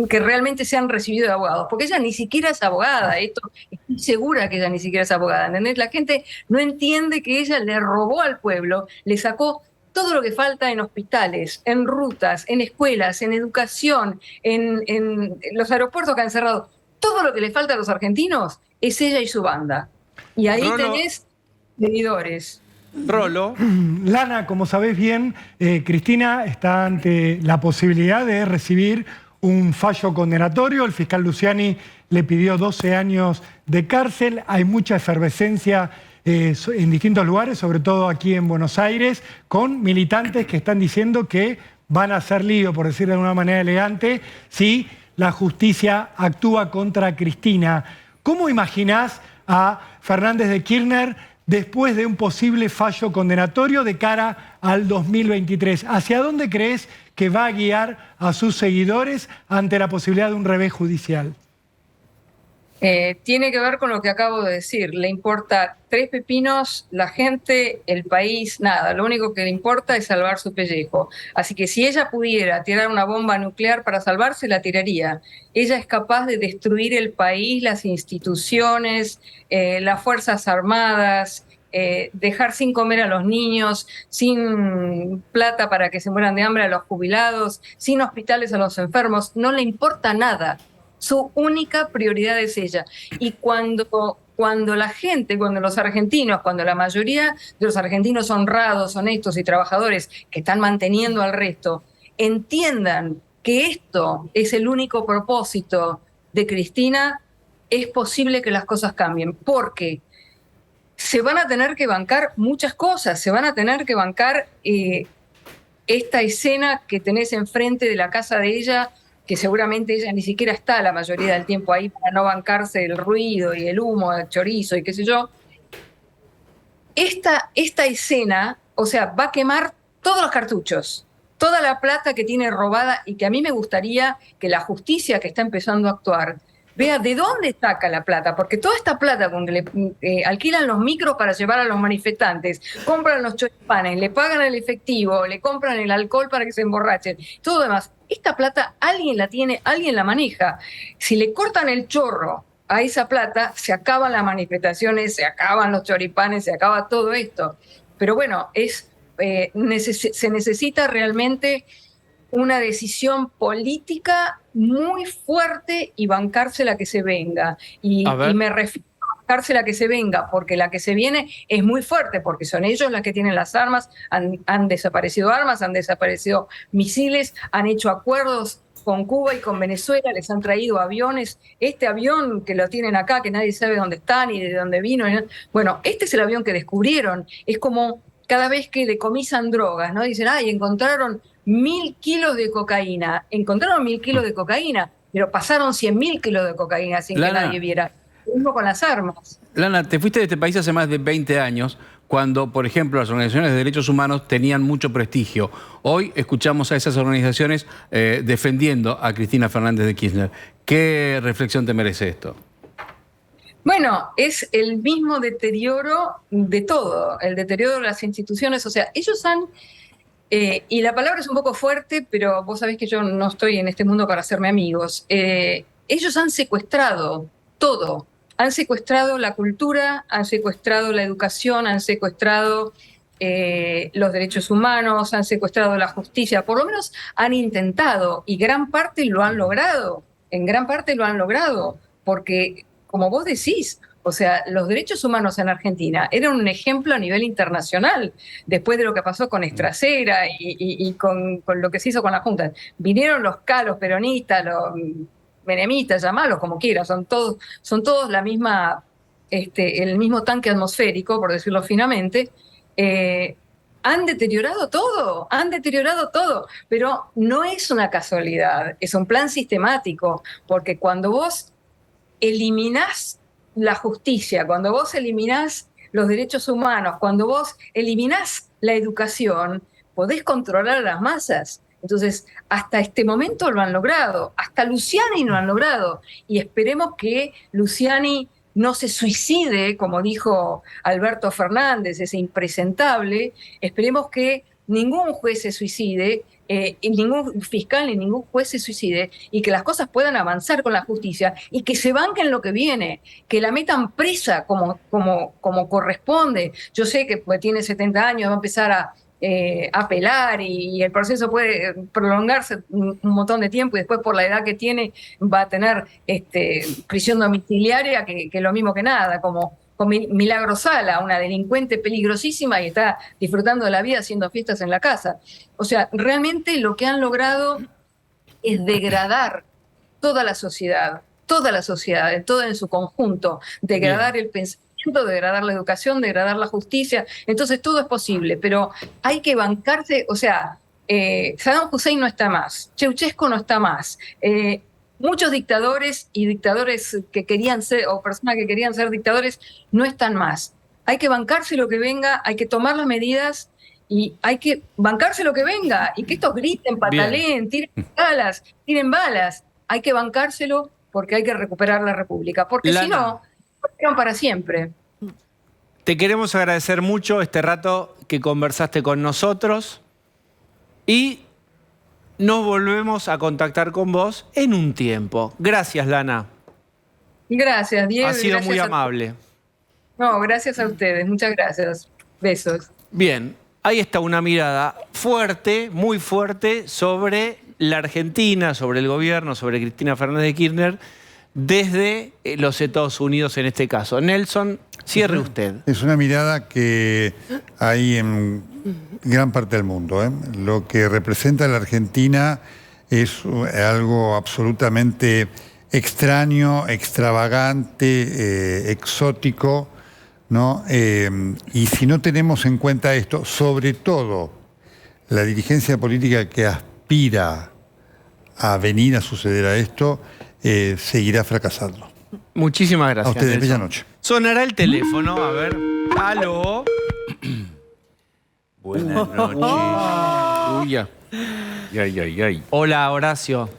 que realmente se han recibido de abogados, porque ella ni siquiera es abogada, estoy segura que ella ni siquiera es abogada, ¿entendés? La gente no entiende que ella le robó al pueblo, le sacó todo lo que falta en hospitales, en rutas, en escuelas, en educación, en los aeropuertos que han cerrado. Todo lo que le falta a los argentinos es ella y su banda. Y ahí tenés seguidores. Rolo. Lana, como sabés bien, Cristina está ante la posibilidad de recibir un fallo condenatorio. El fiscal Luciani le pidió 12 años de cárcel. Hay mucha efervescencia en distintos lugares, sobre todo aquí en Buenos Aires, con militantes que están diciendo que van a hacer lío, por decirlo de una manera elegante, si la justicia actúa contra Cristina. ¿Cómo imaginás a Fernández de Kirchner después de un posible fallo condenatorio de cara al 2023? ¿Hacia dónde crees que va a guiar a sus seguidores ante la posibilidad de un revés judicial? Tiene que ver con lo que acabo de decir. Le importa 3 pepinos, la gente, el país, nada. Lo único que le importa es salvar su pellejo. Así que si ella pudiera tirar una bomba nuclear para salvarse, la tiraría. Ella es capaz de destruir el país, las instituciones, las Fuerzas Armadas, dejar sin comer a los niños, sin plata para que se mueran de hambre a los jubilados, sin hospitales a los enfermos. No le importa nada. Su única prioridad es ella. Y cuando la gente, cuando los argentinos, cuando la mayoría de los argentinos honrados, honestos y trabajadores que están manteniendo al resto, entiendan que esto es el único propósito de Cristina, es posible que las cosas cambien. Porque se van a tener que bancar muchas cosas, se van a tener que bancar esta escena que tenés enfrente de la casa de ella, que seguramente ella ni siquiera está la mayoría del tiempo ahí para no bancarse el ruido y el humo, el chorizo y qué sé yo. Esta escena, o sea, va a quemar todos los cartuchos, toda la plata que tiene robada, y que a mí me gustaría que la justicia que está empezando a actuar vea de dónde saca la plata, porque toda esta plata con que le alquilan los micros para llevar a los manifestantes, compran los choripanes, le pagan el efectivo, le compran el alcohol para que se emborrachen, todo demás. Esta plata alguien la tiene, alguien la maneja. Si le cortan el chorro a esa plata, se acaban las manifestaciones, se acaban los choripanes, se acaba todo esto. Pero bueno, se necesita realmente una decisión política muy fuerte y bancarse la que se venga. Y me refiero a bancarse la que se venga, porque la que se viene es muy fuerte, porque son ellos las que tienen las armas, han desaparecido armas, han desaparecido misiles, han hecho acuerdos con Cuba y con Venezuela, les han traído aviones. Este avión que lo tienen acá, que nadie sabe dónde está ni de dónde vino. Bueno, este es el avión que descubrieron. Es como cada vez que decomisan drogas, ¿no? Dicen, ay, encontraron 1.000 kilos de cocaína. Encontraron 1.000 kilos de cocaína, pero pasaron 100.000 kilos de cocaína sin que nadie viera. Lo mismo con las armas. Lana, te fuiste de este país hace más de 20 años, cuando, por ejemplo, las organizaciones de derechos humanos tenían mucho prestigio. Hoy escuchamos a esas organizaciones defendiendo a Cristina Fernández de Kirchner. ¿Qué reflexión te merece esto? Bueno, es el mismo deterioro de todo, el deterioro de las instituciones. O sea, ellos han... y la palabra es un poco fuerte, pero vos sabés que yo no estoy en este mundo para hacerme amigos. Ellos han secuestrado todo. Han secuestrado la cultura, han secuestrado la educación, han secuestrado los derechos humanos, han secuestrado la justicia. Por lo menos han intentado, y gran parte lo han logrado. En gran parte lo han logrado, porque, como vos decís, o sea, los derechos humanos en Argentina eran un ejemplo a nivel internacional, después de lo que pasó con Estracera y con lo que se hizo con la Junta. Vinieron los peronistas, los menemistas, llamalos como quieras, son todos la misma, el mismo tanque atmosférico, por decirlo finamente. Han deteriorado todo, pero no es una casualidad, es un plan sistemático, porque cuando vos eliminás la justicia, cuando vos eliminás los derechos humanos, cuando vos eliminás la educación, podés controlar a las masas. Entonces, hasta este momento lo han logrado, hasta Luciani lo han logrado, y esperemos que Luciani no se suicide, como dijo Alberto Fernández, ese impresentable. Esperemos que ningún juez se suicide, ningún fiscal ni ningún juez se suicide, y que las cosas puedan avanzar con la justicia y que se banquen lo que viene, que la metan presa como corresponde. Yo sé que tiene 70 años, va a empezar a apelar y el proceso puede prolongarse un montón de tiempo, y después por la edad que tiene va a tener prisión domiciliaria, que lo mismo que nada, como con Milagro Sala, una delincuente peligrosísima y está disfrutando de la vida haciendo fiestas en la casa. O sea, realmente lo que han logrado es degradar toda la sociedad, todo en su conjunto, degradar el pensamiento, degradar la educación, degradar la justicia. Entonces todo es posible, pero hay que bancarse. O sea, Saddam Hussein no está más, Ceausescu no está más, muchos dictadores y dictadores que querían ser, o personas que querían ser dictadores, no están más. Hay que bancarse lo que venga, hay que tomar las medidas y hay que bancarse lo que venga, y que estos griten, pataleen, tiren balas. Hay que bancárselo porque hay que recuperar la República, porque si no, quedan para siempre. Te queremos agradecer mucho este rato que conversaste con nosotros y nos volvemos a contactar con vos en un tiempo. Gracias, Lana. Gracias, Diego. Ha sido muy amable. No, gracias a ustedes. Muchas gracias. Besos. Bien, ahí está una mirada fuerte, muy fuerte, sobre la Argentina, sobre el gobierno, sobre Cristina Fernández de Kirchner, desde los Estados Unidos en este caso. Nelson, cierre usted. Es una mirada que hay en gran parte del mundo. Lo que representa la Argentina es algo absolutamente extraño, extravagante, exótico, ¿no? Y si no tenemos en cuenta esto, sobre todo la dirigencia política que aspira a venir a suceder a esto, seguirá fracasando. Muchísimas gracias. A ustedes, Nelson. bella noche. Sonará el teléfono, a ver. Aló. Buenas noches. Uy, ay. Hola, Horacio.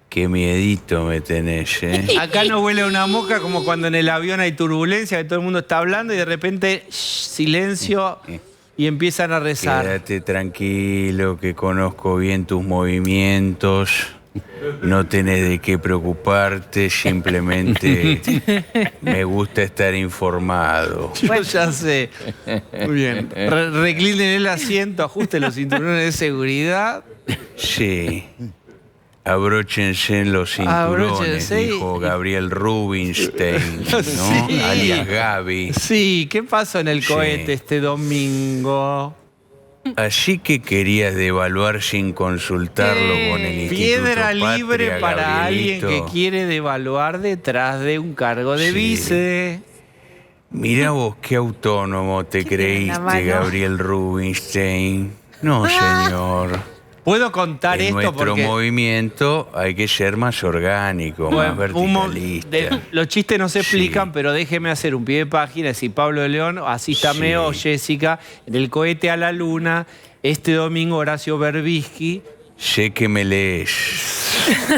Qué miedito me tenés, ¿eh? Acá no huele a una mosca como cuando en el avión hay turbulencia, que todo el mundo está hablando y de repente silencio y empiezan a rezar. Quédate tranquilo, que conozco bien tus movimientos. No tenés de qué preocuparte, simplemente me gusta estar informado. Yo ya sé. Muy bien. Reclinen el asiento, ajusten los cinturones de seguridad. Sí. Abróchense en los cinturones, Abróchense. dijo Gabriel Rubinstein, ¿no? Sí. Alias Gaby. Sí, ¿qué pasó en el Sí. cohete este domingo? Así que querías devaluar sin consultarlo con el Instituto Piedra Patria, libre para alguien Gabrielito. que quiere devaluar detrás de un cargo de Sí. vice. Mirá vos qué autónomo te creíste, mano. Gabriel Rubinstein. No, señor. ¿Puedo contar En esto? nuestro Porque movimiento hay que ser más orgánico, más verticalista. los chistes no se explican, pero déjeme hacer un pie de página. Si Pablo de León, asístame Sí. o Jessica, en el cohete a la luna, este domingo Horacio Berbisky. Sé que me lees.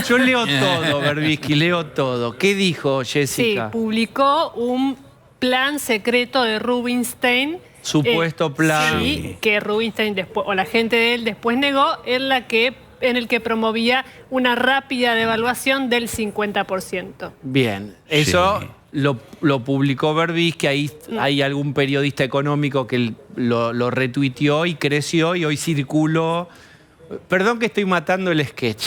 Yo leo todo, Berbisky, leo todo. ¿Qué dijo Sí, Jessica? publicó un plan secreto de Rubinstein. Supuesto plan. Sí, que Rubinstein después, o la gente de él después negó, en el que promovía una rápida devaluación del 50%. Bien, eso Sí. lo publicó Berbisky, ahí hay algún periodista económico que lo retuiteó y creció y hoy circuló. Perdón que estoy matando el sketch.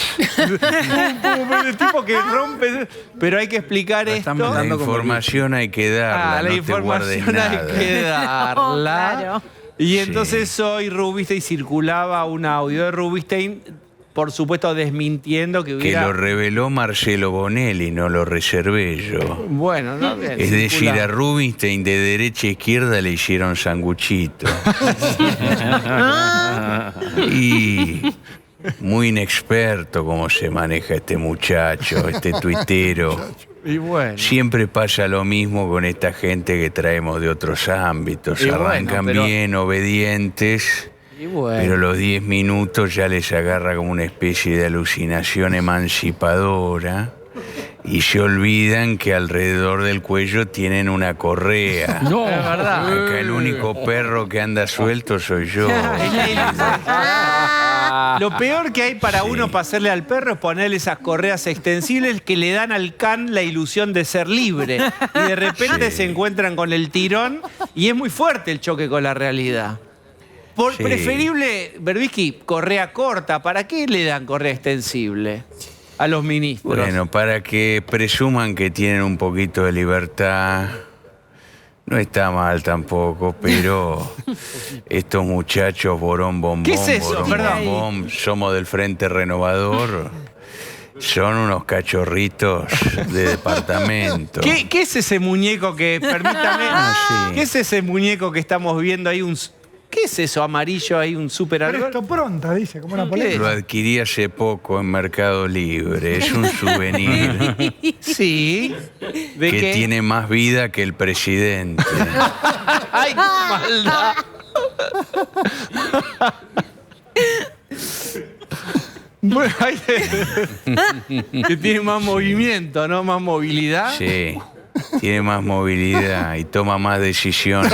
El tipo que rompe, pero hay que explicar esto. La información hay que darla, La no te guardes información hay nada. que darla. Claro. Y entonces hoy Rubinstein circulaba un audio de Rubinstein, por supuesto desmintiendo que Que hubiera... lo reveló Marcelo Bonelli, no lo reservé yo. Bueno, no, bien, Es decir, circula. a Rubinstein de derecha a izquierda le hicieron sanguchito. Y muy inexperto cómo se maneja este muchacho, este tuitero. Y bueno. Siempre pasa lo mismo con esta gente que traemos de otros ámbitos. Y bueno, Arrancan pero- bien, obedientes, Y bueno. pero a los 10 minutos ya les agarra como una especie de alucinación emancipadora y se olvidan que alrededor del cuello tienen una correa. No, es verdad. Acá el único perro que anda suelto soy yo. Lo peor que hay para uno para hacerle al perro es ponerle esas correas extensibles que le dan al can la ilusión de ser libre. Y de repente Sí. se encuentran con el tirón y es muy fuerte el choque con la realidad. Sí. Preferible, Berbisky, correa corta. ¿Para qué le dan correa extensible a los ministros? Bueno, para que presuman que tienen un poquito de libertad. No está mal tampoco, pero estos muchachos borón, bombón, ¿Qué es eso? borón, Perdón. bombón, somos del Frente Renovador, son unos cachorritos de departamento. ¿Qué es ese muñeco que, permítame, sí. qué es ese muñeco que estamos viendo ahí? ¿Qué es eso amarillo ahí, un super algo? Presto pronta, dice, como una Lo polera. adquirí hace poco en Mercado Libre, es un souvenir Sí. ¿De que qué? tiene más vida que el presidente. ¡Ay, qué maldad! Bueno, que tiene más movimiento, ¿no? Más movilidad. Sí, tiene más movilidad y toma más decisiones.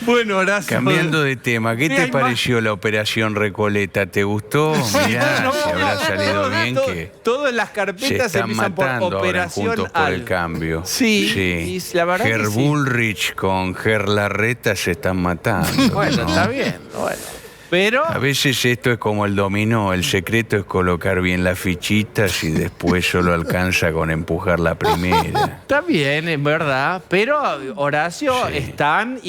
Bueno, Horacio. Cambiando de tema, ¿qué te pareció la operación Recoleta? ¿te gustó? Mirá, si habrá salido bien que todas las carpetas se están empiezan por matando ahora en operación Juntos por el Cambio. Sí, y la verdad Ger que sí. Bullrich con Ger Larreta se están matando. Bueno, ¿no? está bien. Bueno. Pero A veces esto es como el dominó, el secreto es colocar bien las fichitas y después solo alcanza con empujar la primera. está bien, es verdad. Pero, Horacio, están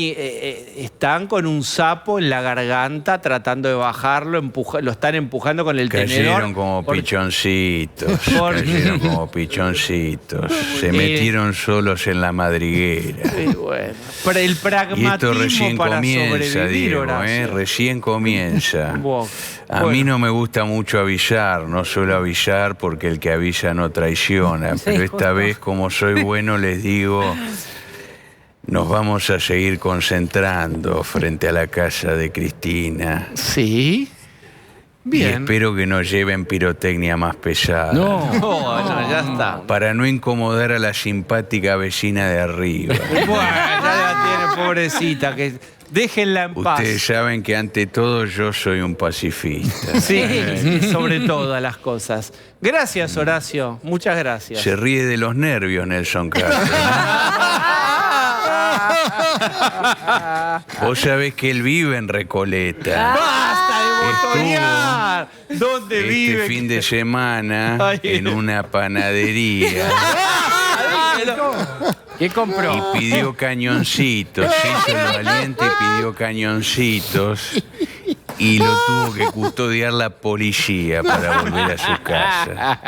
con un sapo en la garganta tratando de bajarlo, lo están empujando con el tenedor. Cayeron como pichoncitos, cayeron como pichoncitos. Se metieron solos en la madriguera. Sí, bueno. Pero el Y esto pragmatismo recién para comienza, sobrevivir, Diego, Horacio. recién comienza. A mí no me gusta mucho avisar, no suelo avisar porque el que avisa no traiciona, pero esta vez, como soy bueno, les digo, nos vamos a seguir concentrando frente a la casa de Cristina. Sí. Bien. Y espero que nos lleven pirotecnia más pesada. No, ya está. Para no incomodar a la simpática vecina de arriba. Bueno, ya la tiene, pobrecita, que déjenla en paz. Ustedes saben que ante todo yo soy un pacifista. Sí, sobre todas las cosas. Gracias, Horacio. Muchas gracias. Se ríe de los nervios, Nelson Castro. Vos sabés que él vive en Recoleta. ¡Basta de botonear! ¿Dónde vive? Este fin de semana en una panadería. ¿Qué compró? Y pidió cañoncitos. Se hizo el valiente y pidió cañoncitos. Y lo tuvo que custodiar la policía para volver a su casa.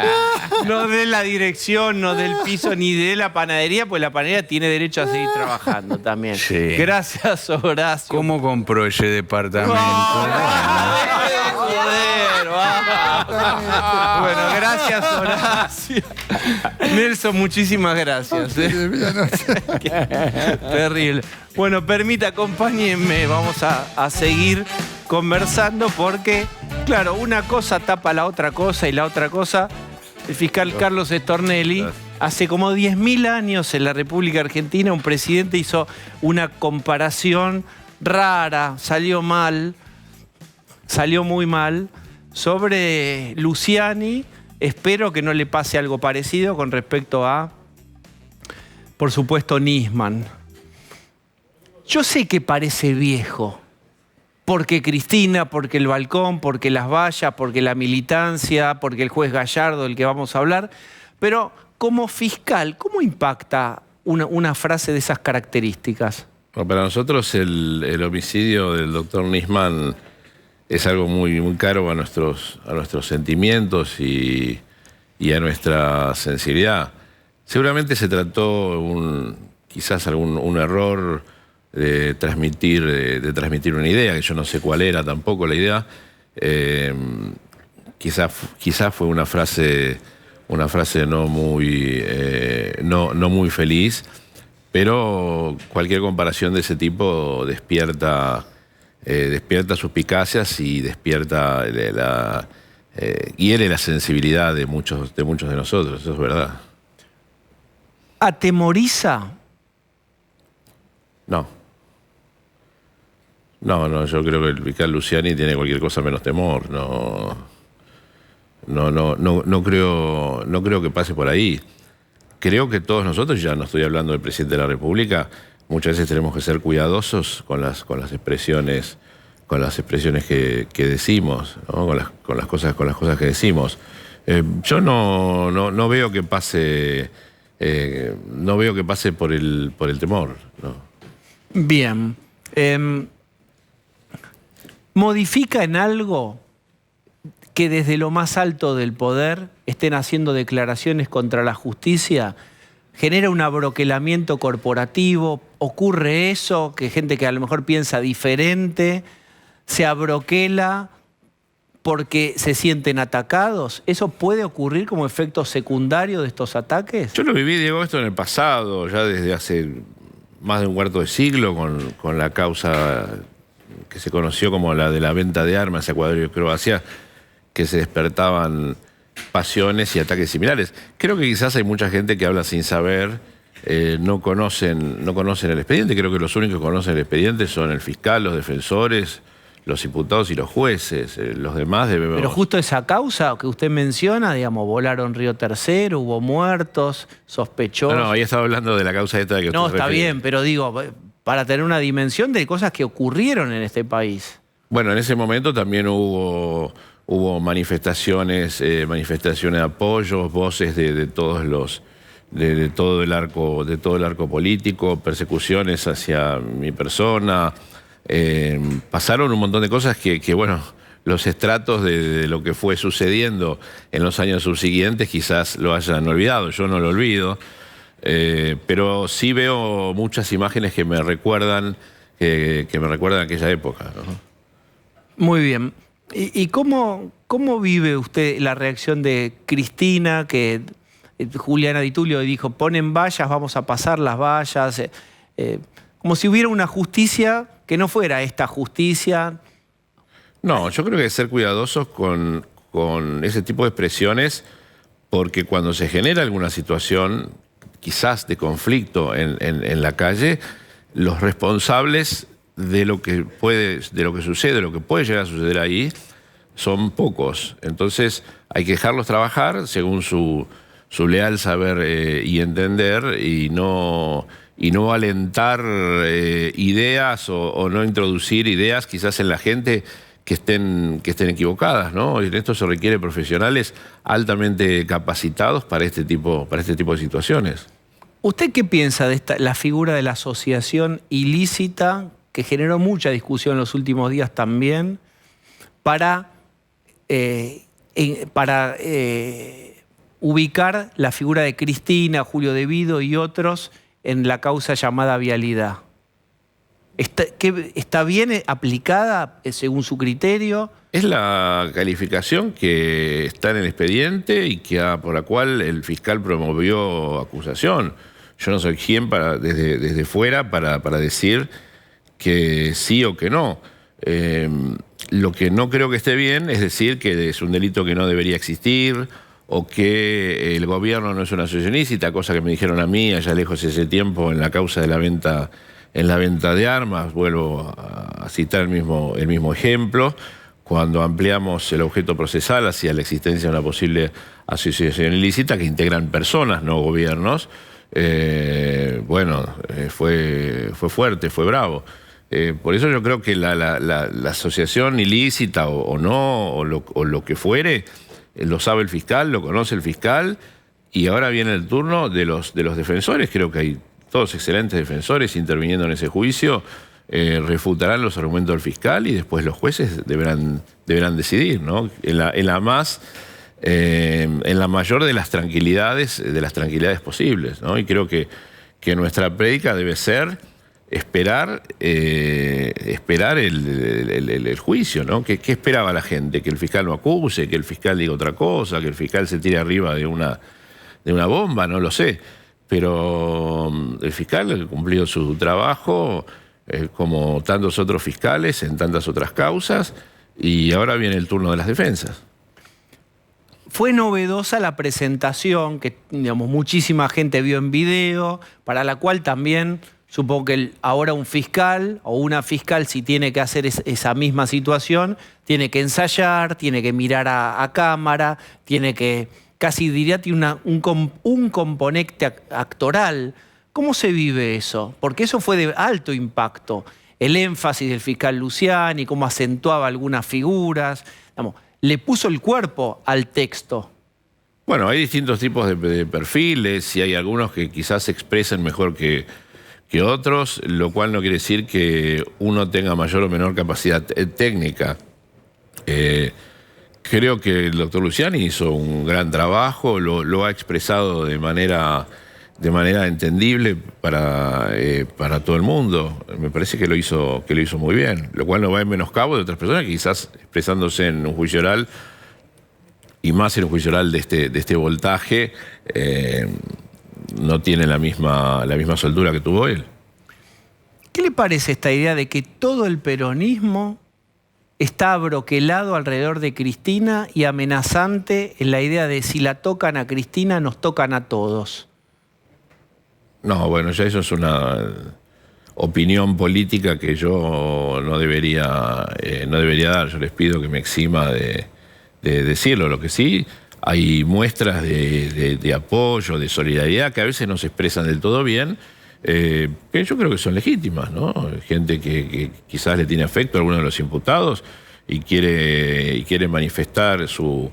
No de la dirección, no del piso, ni de la panadería, pues la panadería tiene derecho a seguir trabajando también. Sí. Gracias, Horacio. ¿Cómo compró ese departamento? Bueno, gracias, Horacio. Nelson, muchísimas gracias. Terrible. Bueno, acompáñenme, vamos a seguir conversando porque, claro, una cosa tapa la otra cosa y la otra cosa. El fiscal Carlos Stornelli, hace como 10.000 años en la República Argentina, un presidente hizo una comparación rara, salió muy mal, sobre Luciani. Espero que no le pase algo parecido con respecto a, por supuesto, Nisman. Yo sé que parece viejo, porque Cristina, porque el balcón, porque las vallas, porque la militancia, porque el juez Gallardo, del que vamos a hablar, pero como fiscal, ¿cómo impacta una frase de esas características? Bueno, para nosotros el homicidio del doctor Nisman es algo muy, muy caro a nuestros sentimientos y a nuestra sensibilidad. Seguramente se trató quizás un error de transmitir una idea, que yo no sé cuál era tampoco la idea. Quizás fue una frase no muy feliz, pero cualquier comparación de ese tipo despierta suspicacias y hiere la sensibilidad de muchos de nosotros, eso es verdad. ¿Atemoriza? No, yo creo que el fiscal Luciani tiene cualquier cosa menos temor. No creo que pase por ahí. Creo que todos nosotros, ya no estoy hablando del presidente de la República, muchas veces tenemos que ser cuidadosos con las expresiones que decimos, ¿no? con las cosas que decimos. Yo no veo que pase por el temor, ¿no? Bien. ¿Modifica en algo que desde lo más alto del poder estén haciendo declaraciones contra la justicia? ¿Genera un abroquelamiento corporativo? ¿Ocurre eso? Que gente que a lo mejor piensa diferente se abroquela porque se sienten atacados. ¿Eso puede ocurrir como efecto secundario de estos ataques? Yo lo viví, Diego, esto en el pasado, ya desde hace más de un cuarto de siglo, con la causa que se conoció como la de la venta de armas a Ecuador y Croacia, que se despertaban pasiones y ataques similares. Creo que quizás hay mucha gente que habla sin saber, no conocen el expediente. Creo que los únicos que conocen el expediente son el fiscal, los defensores, los imputados y los jueces. Los demás debemos... Pero justo esa causa que usted menciona, digamos, volaron Río Tercero, hubo muertos, sospechosos... No, ahí estaba hablando de la causa esta que usted No, se está refiere. bien, pero digo, para tener una dimensión de cosas que ocurrieron en este país. Bueno, en ese momento también hubo manifestaciones, manifestaciones de apoyo, voces de todos los... De todo el arco político, persecuciones hacia mi persona. Pasaron un montón de cosas que bueno, los estratos de lo que fue sucediendo en los años subsiguientes quizás lo hayan olvidado. Yo no lo olvido, pero sí veo muchas imágenes que me recuerdan aquella época, ¿no? Muy bien. ¿Y cómo vive usted la reacción de Cristina, que Juliana Di Tulio dijo, ponen vallas, vamos a pasar las vallas? Como si hubiera una justicia que no fuera esta justicia. No, yo creo que hay que ser cuidadosos con ese tipo de expresiones, porque cuando se genera alguna situación, quizás de conflicto en la calle, los responsables de lo que sucede, de lo que puede llegar a suceder ahí, son pocos. Entonces hay que dejarlos trabajar según su leal saber y entender, y no alentar ideas o no introducir ideas quizás en la gente que estén equivocadas, ¿no? Y en esto se requiere profesionales altamente capacitados para este tipo de situaciones. ¿Usted qué piensa de la figura de la asociación ilícita, que generó mucha discusión en los últimos días también, para ubicar la figura de Cristina, Julio De Vido y otros en la causa llamada vialidad? ¿Está bien aplicada según su criterio? Es la calificación que está en el expediente y por la cual el fiscal promovió acusación. Yo no soy quien desde fuera para decir que sí o que no. Lo que no creo que esté bien es decir que es un delito que no debería existir, o que el gobierno no es una asociación ilícita, cosa que me dijeron a mí allá lejos ese tiempo en la causa de la venta de armas. Vuelvo a citar el mismo ejemplo, cuando ampliamos el objeto procesal hacia la existencia de una posible asociación ilícita que integran personas, no gobiernos. Fue fuerte, fue bravo. Por eso yo creo que la asociación ilícita o no, o lo que fuere, lo sabe el fiscal, lo conoce el fiscal, y ahora viene el turno de los defensores. Creo que hay todos excelentes defensores interviniendo en ese juicio, refutarán los argumentos del fiscal y después los jueces deberán decidir, ¿no? En la mayor de las tranquilidades posibles, ¿no? Y creo que nuestra prédica debe ser esperar el juicio, ¿no? ¿Qué esperaba la gente? ¿Que el fiscal no acuse? ¿Que el fiscal diga otra cosa? ¿Que el fiscal se tire arriba de una bomba? No lo sé. Pero el fiscal ha cumplido su trabajo, como tantos otros fiscales en tantas otras causas, y ahora viene el turno de las defensas. Fue novedosa la presentación que, digamos, muchísima gente vio en video, para la cual también supongo que ahora un fiscal o una fiscal, si tiene que hacer esa misma situación, tiene que ensayar, tiene que mirar a cámara, tiene que, casi diría, tiene un componente actoral. ¿Cómo se vive eso? Porque eso fue de alto impacto. El énfasis del fiscal Luciani, cómo acentuaba algunas figuras, digamos, le puso el cuerpo al texto. Bueno, hay distintos tipos de perfiles y hay algunos que quizás se expresan mejor que otros, lo cual no quiere decir que uno tenga mayor o menor capacidad técnica. Creo que el doctor Luciani hizo un gran trabajo, lo ha expresado de manera entendible para todo el mundo. Me parece que lo hizo muy bien, lo cual no va en menoscabo de otras personas que quizás expresándose en un juicio oral, y más en un juicio oral de este voltaje, no tiene la misma soltura que tuvo él. ¿Qué le parece esta idea de que todo el peronismo está abroquelado alrededor de Cristina y amenazante en la idea de si la tocan a Cristina, nos tocan a todos? No, bueno, ya eso es una opinión política que yo no debería dar. Yo les pido que me exima de decirlo. Lo que sí, hay muestras de apoyo, de solidaridad, que a veces no se expresan del todo bien, que yo creo que son legítimas, ¿no? Gente que quizás le tiene afecto a alguno de los imputados y quiere manifestar su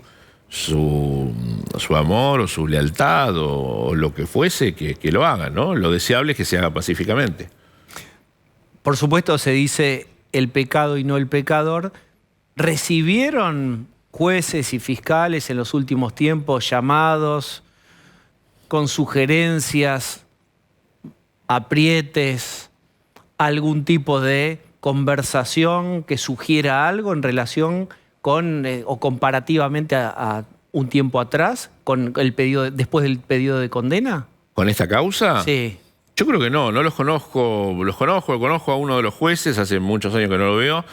amor o su lealtad o lo que fuese, que lo hagan, ¿no? Lo deseable es que se haga pacíficamente. Por supuesto se dice el pecado y no el pecador. ¿Recibieron jueces y fiscales en los últimos tiempos llamados con sugerencias, aprietes, algún tipo de conversación que sugiera algo en relación con o comparativamente a un tiempo atrás, con el pedido después del pedido de condena? ¿Con esta causa? Sí. Yo creo que no los conozco. Conozco a uno de los jueces, hace muchos años que no lo veo.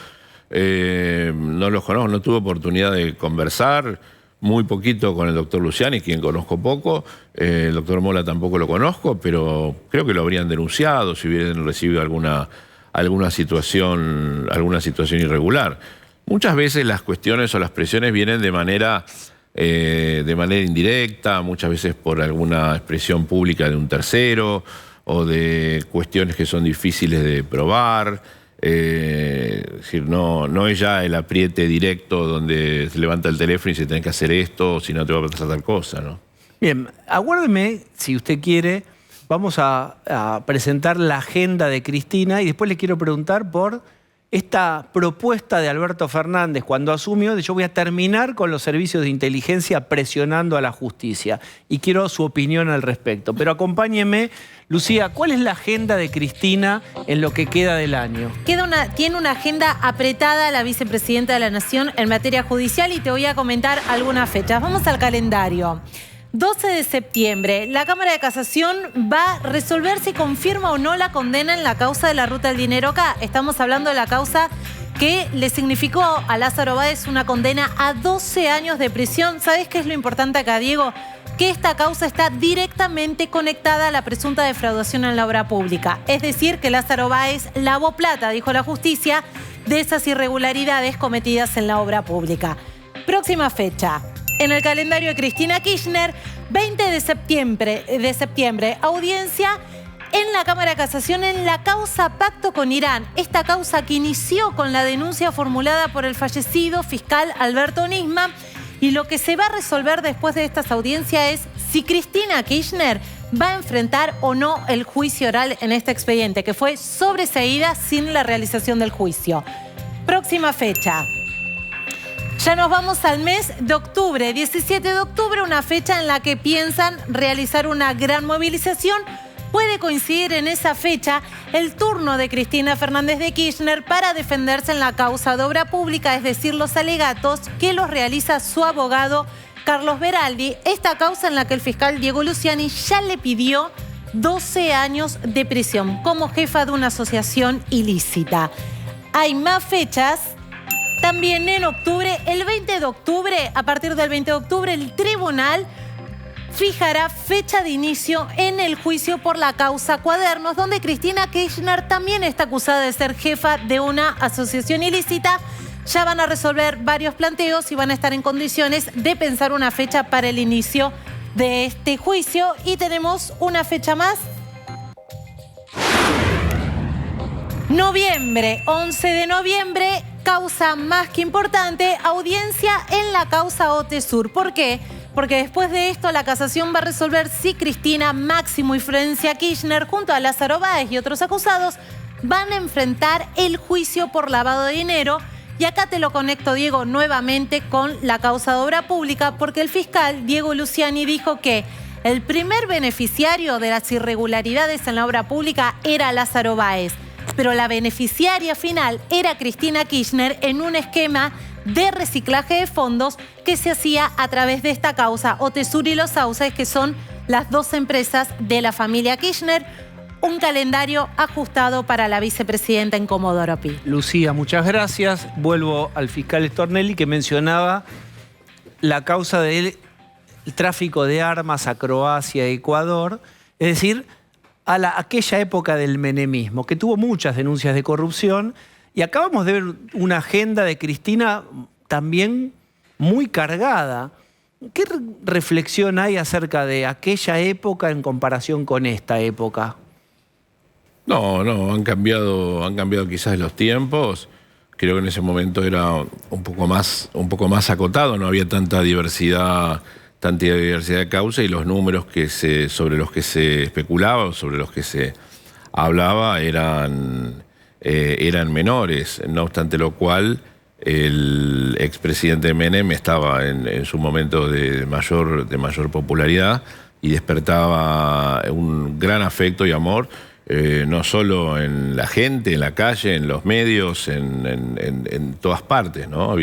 No los conozco, no tuve oportunidad de conversar. Muy poquito con el doctor Luciani, quien conozco poco. El doctor Mola tampoco lo conozco, pero creo que lo habrían denunciado si hubieran recibido alguna situación irregular. Muchas veces las cuestiones o las presiones vienen de manera indirecta, muchas veces por alguna expresión pública de un tercero o de cuestiones que son difíciles de probar. Es decir, no es ya el apriete directo donde se levanta el teléfono y se tiene que hacer esto, si no te va a pasar tal cosa, ¿no? Bien, aguárdeme, si usted quiere, vamos a presentar la agenda de Cristina y después le quiero preguntar por esta propuesta de Alberto Fernández cuando asumió de yo voy a terminar con los servicios de inteligencia presionando a la justicia. Y quiero su opinión al respecto. Pero acompáñeme, Lucía, ¿cuál es la agenda de Cristina en lo que queda del año? Tiene una agenda apretada la vicepresidenta de la Nación en materia judicial y te voy a comentar algunas fechas. Vamos al calendario. 12 de septiembre, la Cámara de Casación va a resolver si confirma o no la condena en la causa de la ruta del dinero acá. Estamos hablando de la causa que le significó a Lázaro Báez una condena a 12 años de prisión. ¿Sabés qué es lo importante acá, Diego? Que esta causa está directamente conectada a la presunta defraudación en la obra pública. Es decir, que Lázaro Báez lavó plata, dijo la justicia, de esas irregularidades cometidas en la obra pública. Próxima fecha. En el calendario de Cristina Kirchner, 20 de septiembre, audiencia en la Cámara de Casación en la causa Pacto con Irán. Esta causa que inició con la denuncia formulada por el fallecido fiscal Alberto Nisman. Y lo que se va a resolver después de estas audiencias es si Cristina Kirchner va a enfrentar o no el juicio oral en este expediente, que fue sobreseída sin la realización del juicio. Próxima fecha. Ya nos vamos al mes de octubre, 17 de octubre, una fecha en la que piensan realizar una gran movilización. Puede coincidir en esa fecha el turno de Cristina Fernández de Kirchner para defenderse en la causa de obra pública, es decir, los alegatos que los realiza su abogado Carlos Beraldi. Esta causa en la que el fiscal Diego Luciani ya le pidió 12 años de prisión como jefa de una asociación ilícita. Hay más fechas. También en octubre, el 20 de octubre, a partir del 20 de octubre, el tribunal fijará fecha de inicio en el juicio por la causa Cuadernos, donde Cristina Kirchner también está acusada de ser jefa de una asociación ilícita. Ya van a resolver varios planteos y van a estar en condiciones de pensar una fecha para el inicio de este juicio. Y tenemos una fecha más. Noviembre, 11 de noviembre, causa más que importante, audiencia en la causa OTESUR. ¿Por qué? Porque después de esto la casación va a resolver si Cristina, Máximo y Florencia Kirchner, junto a Lázaro Báez y otros acusados, van a enfrentar el juicio por lavado de dinero. Y acá te lo conecto, Diego, nuevamente con la causa de obra pública, porque el fiscal Diego Luciani dijo que el primer beneficiario de las irregularidades en la obra pública era Lázaro Báez, pero la beneficiaria final era Cristina Kirchner en un esquema de reciclaje de fondos que se hacía a través de esta causa, OTESUR y Los Sauces, que son las dos empresas de la familia Kirchner. un calendario ajustado para la vicepresidenta en Comodoro Pi. Lucía, muchas gracias. Vuelvo al fiscal Stornelli que mencionaba la causa del tráfico de armas a Croacia y Ecuador, es decir, a aquella época del menemismo, que tuvo muchas denuncias de corrupción, y acabamos de ver una agenda de Cristina también muy cargada. ¿Qué reflexión hay acerca de aquella época en comparación con esta época? No, han cambiado quizás los tiempos. Creo que en ese momento era un poco más acotado, no había tanta diversidad de causa, y los números sobre los que se especulaba o sobre los que se hablaba eran menores. No obstante lo cual, el expresidente Menem estaba en su momento de mayor popularidad y despertaba un gran afecto y amor, no solo en la gente, en la calle, en los medios, en todas partes, ¿no?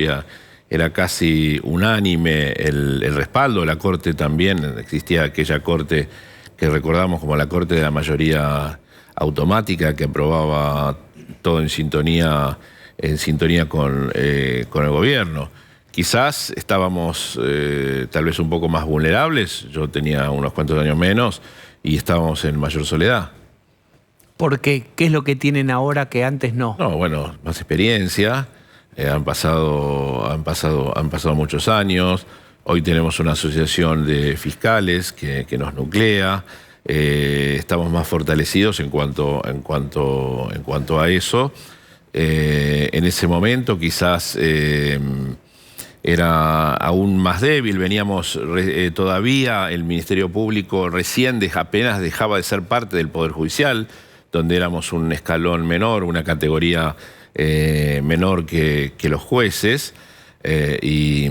Era casi unánime el respaldo. La Corte también, existía aquella Corte que recordamos como la Corte de la mayoría automática, que aprobaba todo en sintonía con el gobierno. Quizás estábamos tal vez un poco más vulnerables, yo tenía unos cuantos años menos y estábamos en mayor soledad. ¿Por qué? ¿Qué es lo que tienen ahora que antes no? No, bueno, más experiencia, han pasado muchos años, hoy tenemos una asociación de fiscales que nos nuclea, estamos más fortalecidos en cuanto a eso. En ese momento quizás era aún más débil, veníamos todavía, el Ministerio Público apenas dejaba de ser parte del Poder Judicial, donde éramos un escalón menor, una categoría menor que los jueces, y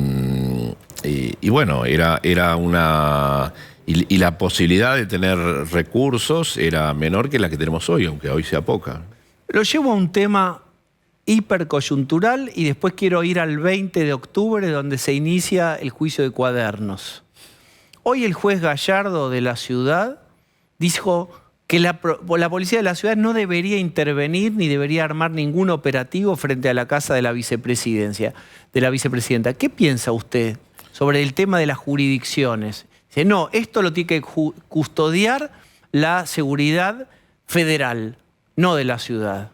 bueno, era una... Y la posibilidad de tener recursos era menor que la que tenemos hoy, aunque hoy sea poca. Lo llevo a un tema hipercoyuntural y después quiero ir al 20 de octubre, donde se inicia el juicio de Cuadernos. Hoy el juez Gallardo de la ciudad dijo que la policía de la ciudad no debería intervenir ni debería armar ningún operativo frente a la casa de la vicepresidenta. ¿Qué piensa usted sobre el tema de las jurisdicciones? Dice, no, esto lo tiene que custodiar la seguridad federal, no de la ciudad.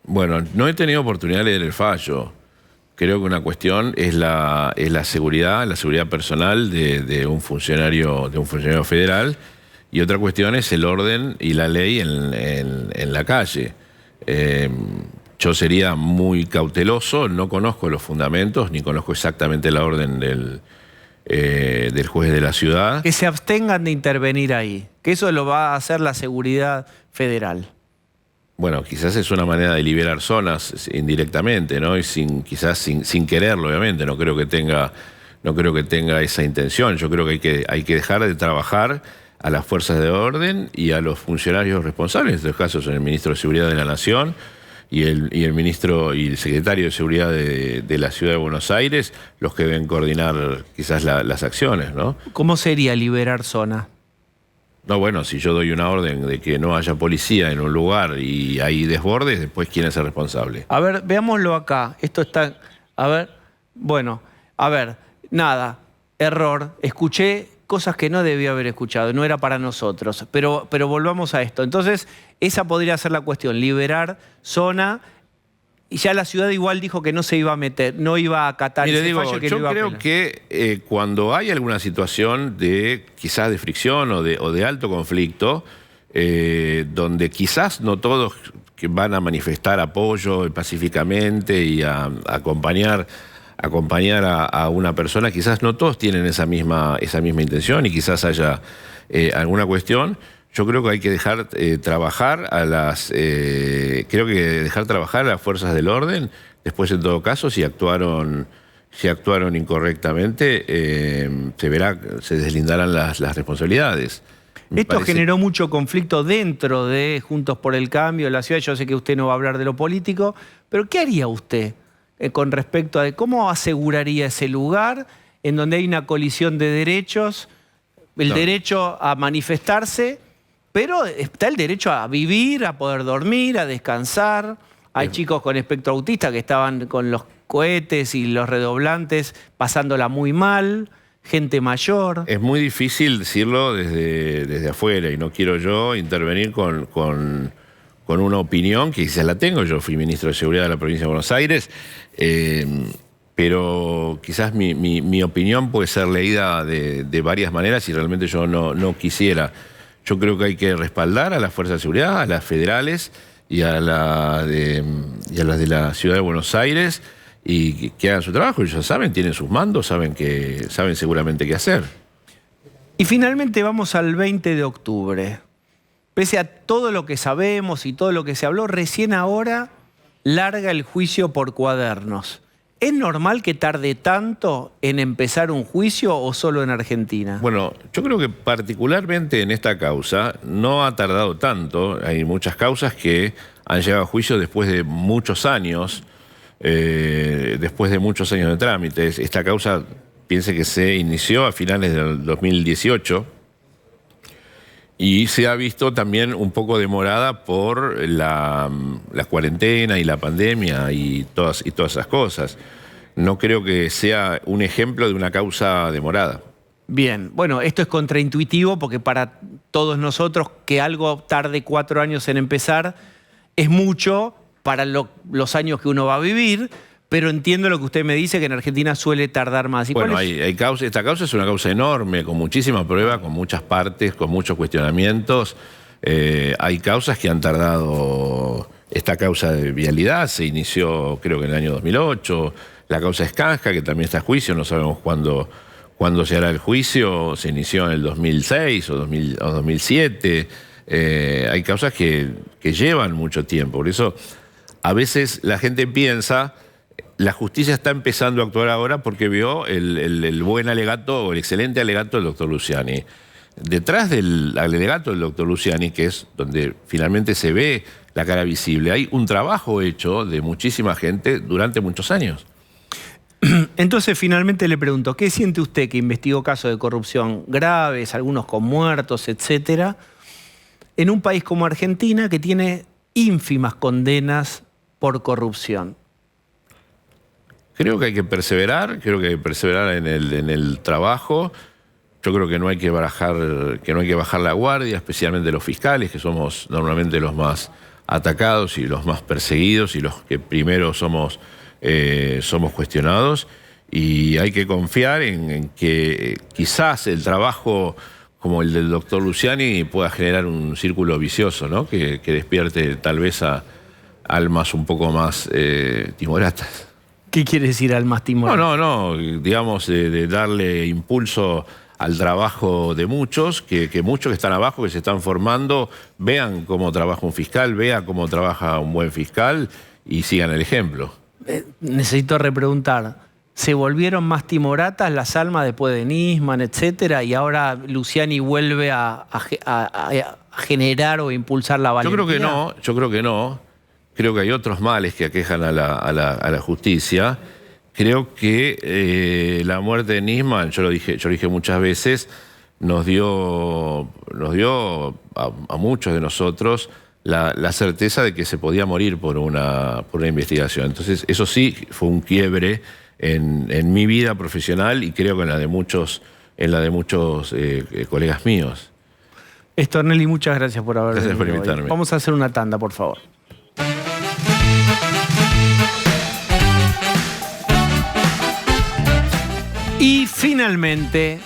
Bueno, no he tenido oportunidad de leer el fallo. Creo que una cuestión es la seguridad personal de un funcionario federal, y otra cuestión es el orden y la ley en la calle. Yo sería muy cauteloso, no conozco los fundamentos, ni conozco exactamente la orden del juez de la ciudad. Que se abstengan de intervenir ahí, que eso lo va a hacer la seguridad federal. Bueno, quizás es una manera de liberar zonas indirectamente, ¿no? Y quizás sin quererlo, obviamente. No creo que tenga esa intención. Yo creo que hay que dejar de trabajar a las fuerzas de orden y a los funcionarios responsables. En estos casos son el ministro de Seguridad de la Nación y el ministro y el secretario de Seguridad de la Ciudad de Buenos Aires, los que deben coordinar quizás las acciones, ¿no? ¿Cómo sería liberar zona? No, bueno, si yo doy una orden de que no haya policía en un lugar y hay desbordes, después ¿quién es el responsable? A ver, veámoslo acá. Esto está... A ver, bueno, a ver, nada, error. Escuché cosas que no debía haber escuchado, no era para nosotros. Pero volvamos a esto. Entonces, esa podría ser la cuestión, liberar zona. Y ya la ciudad igual dijo que no se iba a meter, no iba a acatar ese fallo, que yo no iba a creo apelar. que cuando hay alguna situación quizás de fricción o de alto conflicto, donde quizás no todos que van a manifestar apoyo pacíficamente y a acompañar a una persona, quizás no todos tienen esa misma intención y quizás haya alguna cuestión. Yo creo que hay que dejar trabajar a las fuerzas del orden. Después, en todo caso, si actuaron incorrectamente, se deslindarán las responsabilidades. Esto generó mucho conflicto dentro de Juntos por el Cambio, la ciudad. Yo sé que usted no va a hablar de lo político, pero ¿qué haría usted con respecto a cómo aseguraría ese lugar en donde hay una colisión de derechos, el derecho a manifestarse pero está el derecho a vivir, a poder dormir, a descansar. Hay chicos con espectro autista que estaban con los cohetes y los redoblantes pasándola muy mal, gente mayor. Es muy difícil decirlo desde afuera y no quiero yo intervenir con una opinión que quizás la tengo. Yo fui ministro de Seguridad de la provincia de Buenos Aires, pero quizás mi opinión puede ser leída de varias maneras y realmente yo no quisiera. Yo creo que hay que respaldar a las fuerzas de seguridad, a las federales y a las de la Ciudad de Buenos Aires, y que hagan su trabajo. Ellos ya saben, tienen sus mandos, saben seguramente qué hacer. Y finalmente vamos al 20 de octubre. Pese a todo lo que sabemos y todo lo que se habló, recién ahora larga el juicio por cuadernos. ¿Es normal que tarde tanto en empezar un juicio o solo en Argentina? Bueno, yo creo que particularmente en esta causa no ha tardado tanto. Hay muchas causas que han llegado a juicio después de muchos años, de trámites. Esta causa, piense que se inició a finales del 2018 y se ha visto también un poco demorada por la cuarentena y la pandemia y todas esas cosas. No creo que sea un ejemplo de una causa demorada. Bien, bueno, esto es contraintuitivo porque para todos nosotros que algo tarde 4 años en empezar es mucho para los años que uno va a vivir, pero entiendo lo que usted me dice, que en Argentina suele tardar más. ¿Y bueno, esta causa es una causa enorme, con muchísima prueba, con muchas partes, con muchos cuestionamientos. Hay causas que han tardado. Esta causa de vialidad se inició creo que en el año 2008. La causa Escanja, que también está a juicio, no sabemos cuándo se hará el juicio, se inició en el 2006 o 2007. Hay causas que llevan mucho tiempo. Por eso a veces la gente piensa, la justicia está empezando a actuar ahora porque vio el buen alegato o el excelente alegato del doctor Luciani. Detrás del alegato del doctor Luciani, que es donde finalmente se ve la cara visible, hay un trabajo hecho de muchísima gente durante muchos años. Entonces, finalmente le pregunto, ¿qué siente usted que investigó casos de corrupción graves, algunos con muertos, etcétera, en un país como Argentina que tiene ínfimas condenas por corrupción? Creo que hay que perseverar, en el trabajo. Yo creo que no hay que bajar la guardia, especialmente los fiscales, que somos normalmente los más atacados y los más perseguidos y los que primero somos cuestionados. Y hay que confiar en que quizás el trabajo como el del doctor Luciani pueda generar un círculo vicioso, ¿no? Que despierte tal vez a almas un poco más timoratas. ¿Qué quiere decir almas timoratas? No, digamos, de darle impulso al trabajo de muchos, que muchos que están abajo, que se están formando, vean cómo trabaja un fiscal, vean cómo trabaja un buen fiscal y sigan el ejemplo. Necesito repreguntar, ¿se volvieron más timoratas las almas después de Nisman, etcétera, y ahora Luciani vuelve a generar o impulsar la valentía? Yo creo que no. Creo que hay otros males que aquejan a la justicia. Creo que la muerte de Nisman, yo lo dije muchas veces, nos dio a muchos de nosotros la certeza de que se podía morir por una investigación. Entonces, eso sí fue un quiebre en mi vida profesional y creo que en la de muchos colegas míos. Stornelli, muchas gracias por haber venido. Gracias por invitarme. Vamos a hacer una tanda, por favor. Y finalmente,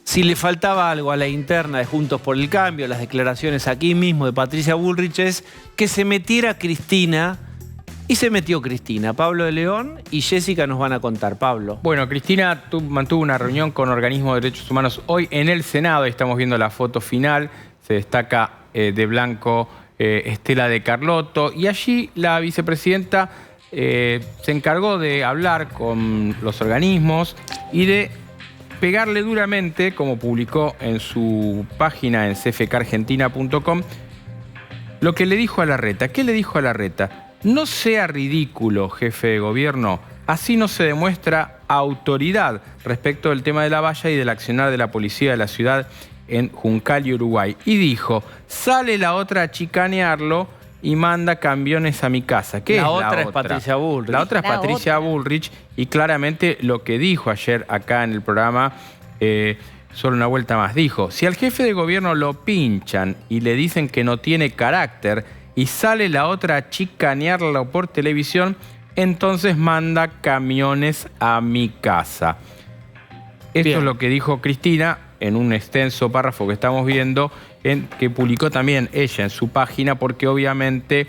si le faltaba algo a la interna de Juntos por el Cambio, las declaraciones aquí mismo de Patricia Bullrich, es que se metiera Cristina, y se metió Cristina. Pablo de León y Jessica nos van a contar. Pablo. Bueno, Cristina mantuvo una reunión con organismos de derechos humanos hoy en el Senado. Estamos viendo la foto final. Se destaca de blanco Estela de Carlotto. Y allí la vicepresidenta se encargó de hablar con los organismos y de pegarle duramente, como publicó en su página en cfkargentina.com, lo que le dijo a Larreta. ¿Qué le dijo a Larreta? No sea ridículo, jefe de gobierno. Así no se demuestra autoridad respecto del tema de la valla y del accionar de la policía de la ciudad en Juncal y Uruguay. Y dijo, sale la otra a chicanearlo y manda camiones a mi casa. ¿Qué es la otra? Es Patricia Bullrich. La otra es Patricia Bullrich, y claramente lo que dijo ayer acá en el programa, solo una vuelta más, dijo, si al jefe de gobierno lo pinchan y le dicen que no tiene carácter y sale la otra a chicanearlo por televisión, entonces manda camiones a mi casa. Esto es lo que dijo Cristina en un extenso párrafo que estamos viendo, que publicó también ella en su página, porque obviamente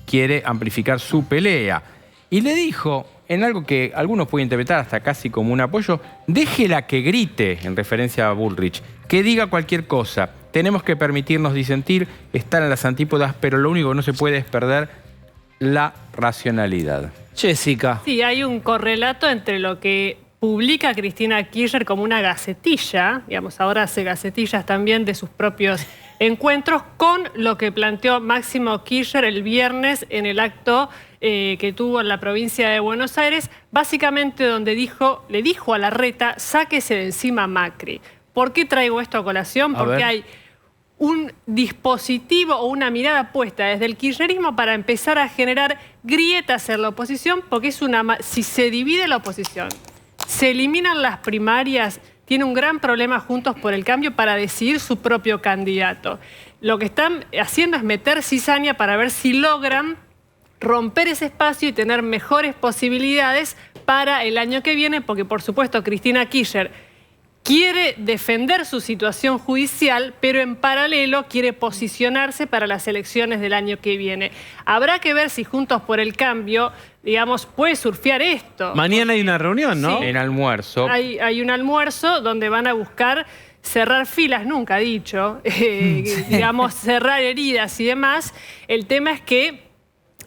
quiere amplificar su pelea. Y le dijo, en algo que algunos pueden interpretar hasta casi como un apoyo, déjela que grite, en referencia a Bullrich, que diga cualquier cosa. Tenemos que permitirnos disentir, estar en las antípodas, pero lo único que no se puede es perder la racionalidad. Jessica. Sí, hay un correlato entre lo que publica Cristina Kirchner como una gacetilla, digamos, ahora hace gacetillas también de sus propios encuentros, con lo que planteó Máximo Kirchner el viernes en el acto que tuvo en la provincia de Buenos Aires, básicamente donde le dijo a Larreta, sáquese de encima Macri. ¿Por qué traigo esto a colación? Porque hay un dispositivo o una mirada puesta desde el kirchnerismo para empezar a generar grietas en la oposición, porque si se divide la oposición, se eliminan las primarias, tiene un gran problema Juntos por el Cambio para decidir su propio candidato. Lo que están haciendo es meter cizaña para ver si logran romper ese espacio y tener mejores posibilidades para el año que viene, porque por supuesto Cristina Kirchner quiere defender su situación judicial, pero en paralelo quiere posicionarse para las elecciones del año que viene. Habrá que ver si Juntos por el Cambio, digamos, puede surfear esto. Mañana hay una reunión, ¿no? Sí. En almuerzo. Hay un almuerzo donde van a buscar cerrar filas, nunca dicho, digamos, cerrar heridas y demás. El tema es que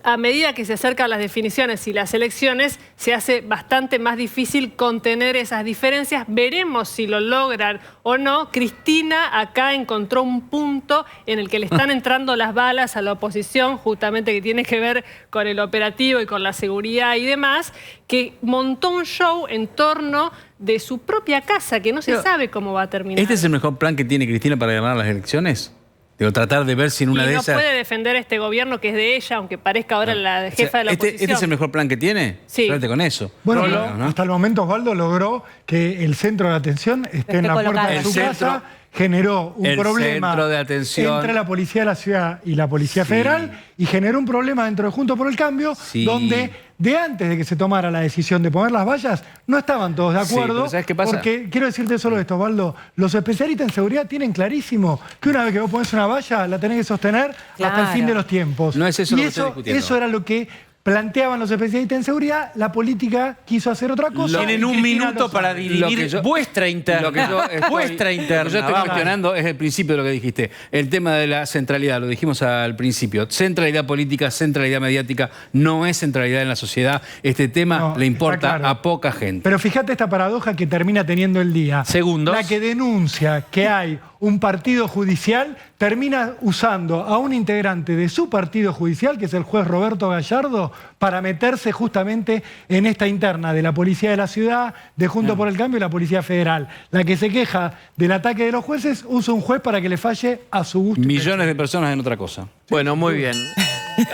a medida que se acercan las definiciones y las elecciones, se hace bastante más difícil contener esas diferencias. Veremos si lo logran o no. Cristina acá encontró un punto en el que le están entrando las balas a la oposición, justamente que tiene que ver con el operativo y con la seguridad y demás, que montó un show en torno de su propia casa, que no se sabe cómo va a terminar. ¿Este es el mejor plan que tiene Cristina para ganar las elecciones? Digo, tratar de ver si en una de esas... no puede defender este gobierno que es de ella, aunque parezca ahora la jefa de la oposición. ¿Este es el mejor plan que tiene? Sí. Suerte con eso. Bueno, hasta el momento Osvaldo logró que el centro de atención esté en la puerta de su casa. Generó un problema entre la Policía de la Ciudad y la Policía Federal, y generó un problema dentro de Juntos por el Cambio, donde de antes de que se tomara la decisión de poner las vallas, no estaban todos de acuerdo. Pero ¿sabes qué pasa? Porque, quiero decirte solo esto, Osvaldo, los especialistas en seguridad tienen clarísimo que una vez que vos pones una valla, la tenés que sostener hasta el fin de los tiempos. No es eso lo que estoy discutiendo. Eso era lo que planteaban los especialistas en seguridad. La política quiso hacer otra cosa. Tienen un minuto para dividir vuestra interna. Lo que yo estoy cuestionando es el principio de lo que dijiste. El tema de la centralidad, lo dijimos al principio. Centralidad política, centralidad mediática, no es centralidad en la sociedad. Este tema le importa a poca gente. Pero fíjate esta paradoja que termina teniendo el día. Segundos. La que denuncia que hay un partido judicial termina usando a un integrante de su partido judicial, que es el juez Roberto Gallardo, para meterse justamente en esta interna de la Policía de la Ciudad, de Juntos por el Cambio y la Policía Federal. La que se queja del ataque de los jueces usa un juez para que le falle a su gusto. Millones de personas en otra cosa. Bueno, muy bien.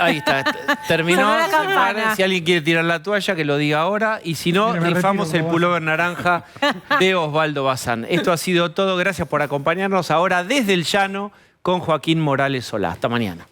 Ahí está. Terminó. Si alguien quiere tirar la toalla, que lo diga ahora. Y si no, rifamos el pullover naranja de Osvaldo Bazán. Esto ha sido todo. Gracias por acompañarnos ahora desde el llano con Joaquín Morales Solá. Hasta mañana.